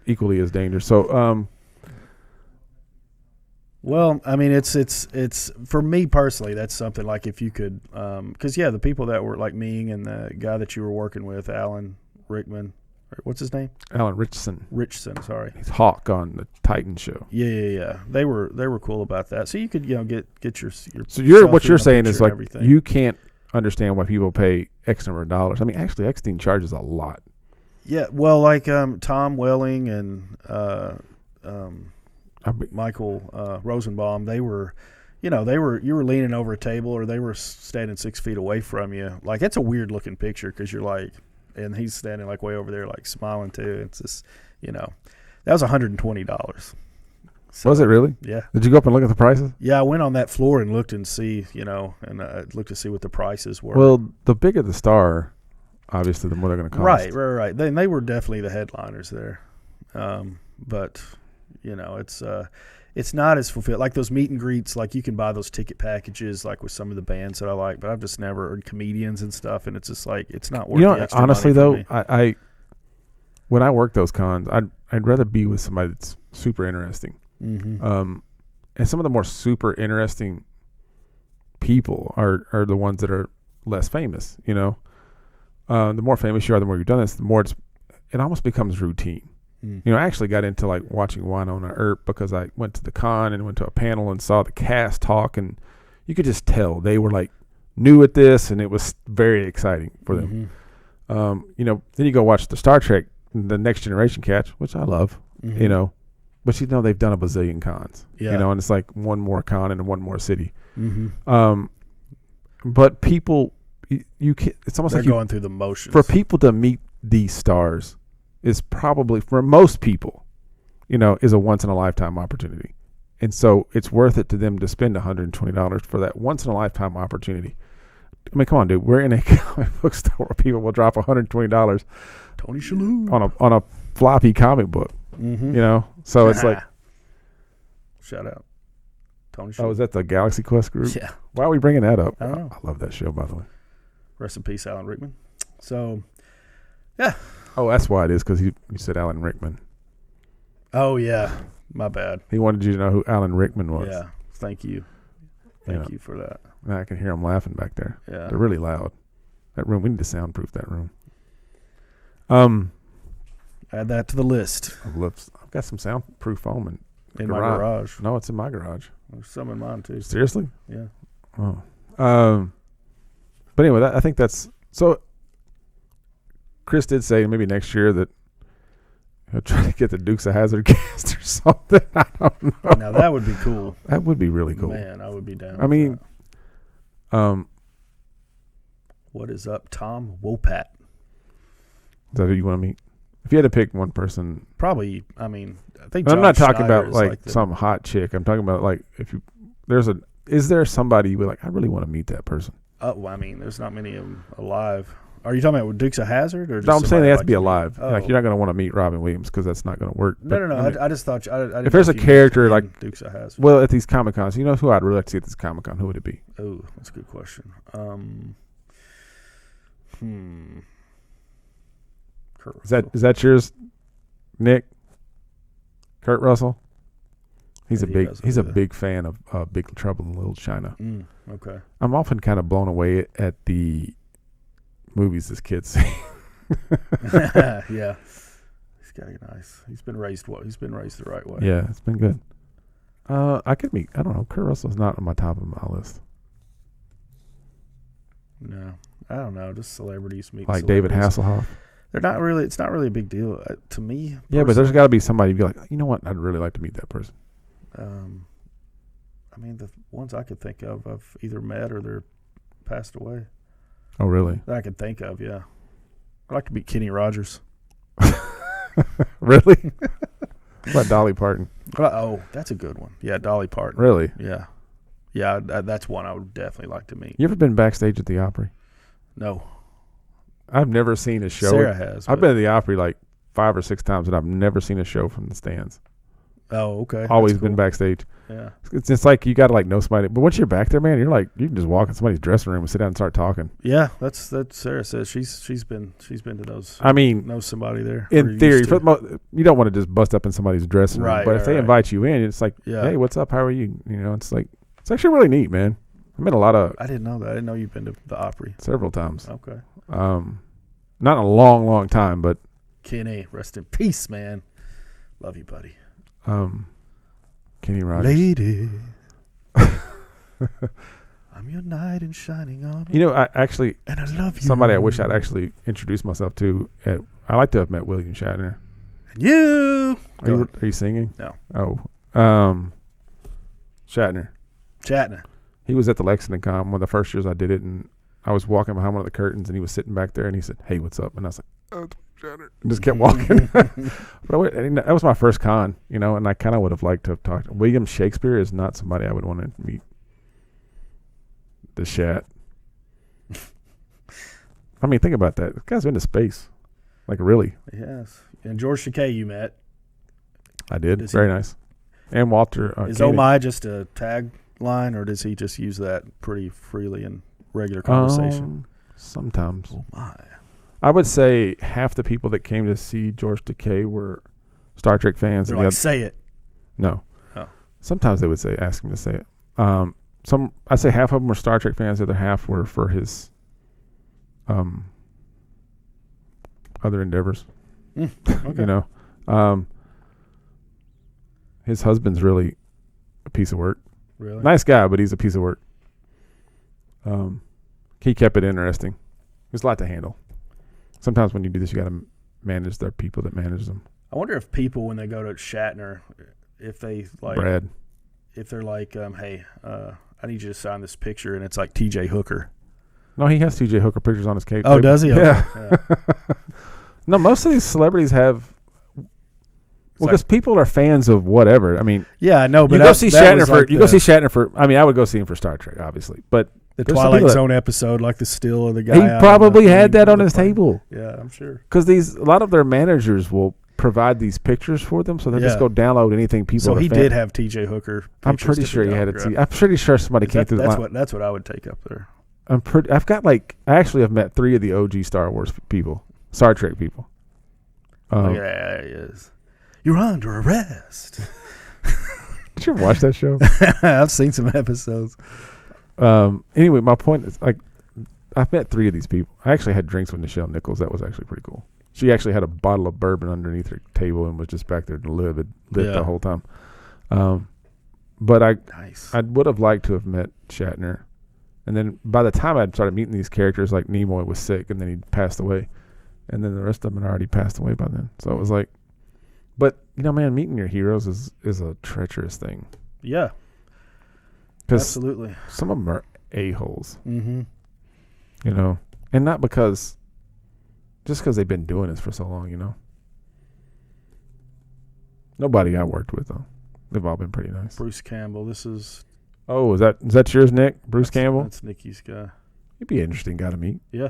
equally as dangerous. So well, I mean, it's for me personally, that's something like if you could, because the people that were like Ming and the guy that you were working with, Alan Rickman, what's his name? Alan Richardson, sorry. He's Hawk on the Titan show. Yeah. They were cool about that. So you could, you know, get your So what you're saying is like you can't understand why people pay X number of dollars. I mean, actually, Eckstein charges a lot. Yeah, well, like Tom Welling and Michael Rosenbaum, you were leaning over a table or they were standing 6 feet away from you. Like, it's a weird looking picture because you're like, and he's standing like way over there, like smiling too. It's just, you know, that was $120. So, was it really? Yeah. Did you go up and look at the prices? Yeah, I went on that floor and looked and see, you know, and looked to see what the prices were. Well, the bigger the star, obviously, the more they're going to cost. Right. They were definitely the headliners there, but you know, it's not as fulfilled. Like those meet and greets, like you can buy those ticket packages, like with some of the bands that I like, but I've just never heard comedians and stuff, and it's just like it's not worth. You know, the extra honestly money though, I when I work those cons, I'd rather be with somebody that's super interesting. Mm-hmm. And some of the more super interesting people are the ones that are less famous, you know. The more famous you are, the more you've done this, the more it almost becomes routine. You know, I actually got into like watching Winona Earp because I went to the con and went to a panel and saw the cast talk, and you could just tell they were like new at this, and it was very exciting for them. Mm-hmm. You know, then you go watch the Star Trek, the Next Generation catch, which I love, Mm-hmm. you know. But you know they've done a bazillion cons, you know, and it's like one more con and one more city. Mm-hmm. But people, you can't. It's almost They're like going through the motions. For people to meet these stars is probably, for most people, you know, is a once in a lifetime opportunity, and so it's worth it to them to spend $120 for that once in a lifetime opportunity. I mean, come on, dude. We're in a comic book store where people will drop $120 Tony Shalhoub on a floppy comic book. Mm-hmm. You know, so it's like, shout out, Tony. Oh, is that the Galaxy Quest group? Yeah. Why are we bringing that up? I don't know. I love that show, by the way. Rest in peace, Alan Rickman. So, yeah. Oh, that's why it is, because you said Alan Rickman. Oh yeah, my bad. He wanted you to know who Alan Rickman was. Yeah. Thank you. Thank you for that. Now I can hear them laughing back there. Yeah. They're really loud. That room, we need to soundproof that room. Add that to the list. I've got some soundproof foam in my garage. No, it's in my garage. There's some in mine too. Seriously? Yeah. Oh. But anyway, I think that's so. Chris did say maybe next year that he'll try to get the Dukes of Hazzard cast or something. I don't know. Now that would be cool. That would be really cool. Man, I would be down. I mean, what is up, Tom Wopat? Is that who you want to meet? If you had to pick one person, probably. I mean, I think I'm not talking Schneider about like some hot chick. I'm talking about like is there somebody you would like? I really want to meet that person. Well, I mean, there's not many of them alive. Are you talking about Dukes of Hazzard or? Just no, I'm saying they have like to be alive. Oh. Like you're not going to want to meet Robin Williams because that's not going to work. No. I mean, I just thought. I didn't if there's a character like Dukes of Hazzard. Well, at these Comic Cons, you know who I'd really like to see at this Comic Con? Who would it be? Oh, that's a good question. Is that yours, Nick, Kurt Russell. He's Yeah, a big fan of Big Trouble in Little China. Okay. I'm often kind of blown away at the movies this kid see. Yeah. He's got a nice. He's been raised the right way. Yeah, it's been good. I don't know. Kurt Russell's not on my top of my list. No, I don't know. Just celebrities meet Like David Hasselhoff. They're not really. It's not really a big deal to me. Yeah, but there's got to be somebody you'd be like, you know what? I'd really like to meet that person. I mean, the ones I could think of, I've either met or they're passed away. Oh, really? That I could think of. Yeah, I'd like to meet Kenny Rogers. Really? What about Dolly Parton? Oh, that's a good one. Yeah, Dolly Parton. Really? Yeah. Yeah, that's one I would definitely like to meet. You ever been backstage at the Opry? No. I've never seen a show. Sarah has. I've been to the Opry like 5 or 6 times, and I've never seen a show from the stands. Oh, okay. Always been backstage. Yeah. It's just like you got to like know somebody. But once you're back there, man, you're like, you can just walk in somebody's dressing room and sit down and start talking. Yeah, that's Sarah says. She's been to those. I mean, knows somebody there. in theory, you don't want to just bust up in somebody's dressing room. Right, But if they invite you in, it's like, hey, what's up? How are you? You know, it's like, it's actually really neat, man. I've been a lot of. I didn't know that. I didn't know you've been to the Opry. Several times. Okay. Not in a long, long time, but. Kenny, rest in peace, man. Love you, buddy. Kenny Rogers. Lady. I'm your knight in shining armor. You know, I actually. And I love you. Somebody I wish I'd actually introduced myself to. I like to have met William Shatner. And you. Are you singing? No. Oh. Shatner. He was at the Lexington Con one of the first years I did it, and I was walking behind one of the curtains, and he was sitting back there, and he said, "Hey, what's up?" And I was like, "Oh, it's Shatner." And just kept walking. That was my first con, you know, and I kind of would have liked to have talked. William Shakespeare is not somebody I would want to meet. The Shat. I mean, think about that. This guy's been to space. Like, really. Yes. And George Takei you met. I did. Very nice. And Walter. Is "Oh my" just a tagline, or does he just use that pretty freely in regular conversation? Sometimes. Oh my. I would say half the people that came to see George Takei were Star Trek fans. They're like, say it. No. Oh. Sometimes they would ask him to say it. I'd say half of them were Star Trek fans. The other half were for his other endeavors. Okay. You know, his husband's really a piece of work. Really? Nice guy, but he's a piece of work. He kept it interesting. There's a lot to handle. Sometimes when you do this, you got to manage the people that manage them. I wonder if people, when they go to Shatner, if they like Brad. If they're like, hey, I need you to sign this picture, and it's like T.J. Hooker. No, he has T.J. Hooker pictures on his cake. Oh, does he? Yeah. Okay. Yeah. No, most of these celebrities have. Well, because people are fans of whatever. I mean, yeah, I know. But you go see Shatner for. You go see Shatner for. I mean, I would go see him for Star Trek, obviously, but the Twilight Zone episode, like the still of the guy. He probably had that on his table. Yeah, I'm sure. Because a lot of their managers will provide these pictures for them, so they just go download anything people. So he did have T.J. Hooker. I'm pretty sure he had it. I'm pretty sure somebody came through. That's what I would take up there. I've got I actually have met 3 of the OG Star Wars people, Star Trek people. Yeah, he is. You're under arrest. Did you ever watch that show? I've seen some episodes. Anyway, my point is, I've met 3 of these people. I actually had drinks with Nichelle Nichols. That was actually pretty cool. She actually had a bottle of bourbon underneath her table and was just back there lit the whole time. But I would have liked to have met Shatner. And then by the time I'd started meeting these characters, like Nimoy was sick and then he passed away. And then the rest of them had already passed away by then. So it was like, but, you know, man, meeting your heroes is a treacherous thing. Yeah. Absolutely. Some of them are a-holes. Mm-hmm. You know, and not just because they've been doing this for so long, you know. Nobody I worked with, though. They've all been pretty nice. Bruce Campbell, this is... Oh, is that yours, Nick? Bruce Campbell? That's Nikki's guy. He'd be an interesting guy to meet. Yeah.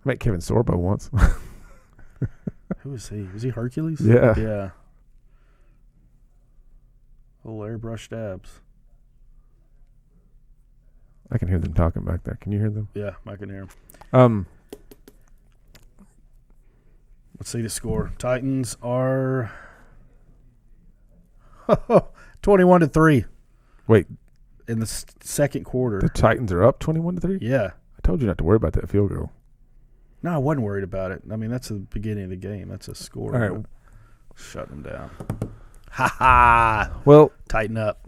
I met Kevin Sorbo once. Who is he? Was he Hercules? Yeah. Yeah. Little airbrushed abs. I can hear them talking back there. Can you hear them? Yeah, I can hear them. Let's see the score. Titans are 21-3. Wait, in the second quarter. the Titans are up 21-3? Yeah. I told you not to worry about that field goal. No, I wasn't worried about it. I mean, that's the beginning of the game. That's a score. All right. Shut them down. Ha ha. Well, Tighten up.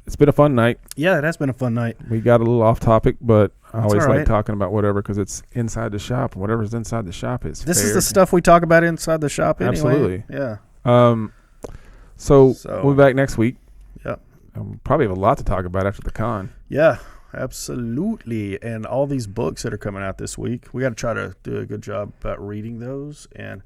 it's been a fun night. Yeah, it has been a fun night. We got a little off topic, but I That's always all like right. talking about whatever because it's inside the shop. And whatever's inside the shop is This fair. is the stuff we talk about inside the shop anyway. Absolutely. Yeah. So we'll be back next week. Yep. Probably have a lot to talk about after the con. Yeah, absolutely. And all these books that are coming out this week, we got to try to do a good job about reading those. And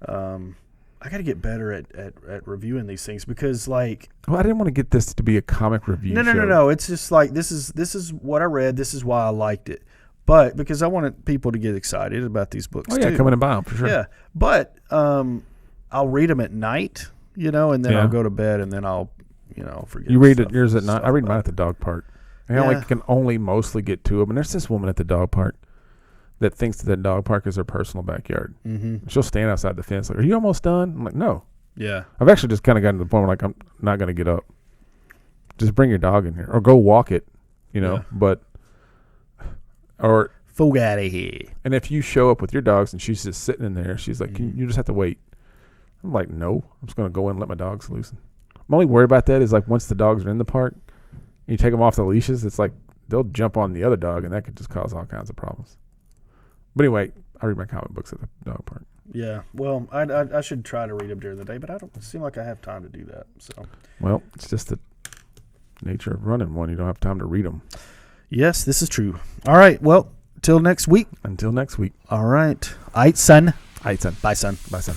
I got to get better at reviewing these things because, like, Well, I didn't want to get this to be a comic review show. no. It's just like this is what I read. This is why I liked it. But because I wanted people to get excited about these books. Oh, yeah, too. come in and buy them for sure. Yeah, but I'll read them at night, and then Yeah. I'll go to bed, and then I'll, forget. You read stuff- yours at night. I stuff read mine about at the dog park. I Yeah. can only mostly get two of them. And there's this woman at the dog park that thinks that the dog park is her personal backyard. it. Mm-hmm. She'll stand outside the fence like, "Are you almost done?" I'm like, "No." Yeah. I've actually just kind of gotten to the point where like I'm not going to get up. Just bring your dog in here or go walk it, Yeah. But Fuck out of here. and if you show up with your dogs and she's just sitting in there, she's like, Mhm. you just have to wait. I'm like, no, I'm just going to go in and let my dogs loose. I'm only worried about that is like once the dogs are in the park, and you take them off the leashes, it's like they'll jump on the other dog and that could just cause all kinds of problems. But anyway, I read my comic books at the dog park. Yeah. Well, I should try to read them during the day, but I don't seem like I have time to do that. So. Well, it's just the nature of running one. You don't have time to read them. Yes, this is true. All right. Well, till next week. Until next week. All right. Aight, son. All right, son. Bye, son. Bye, son.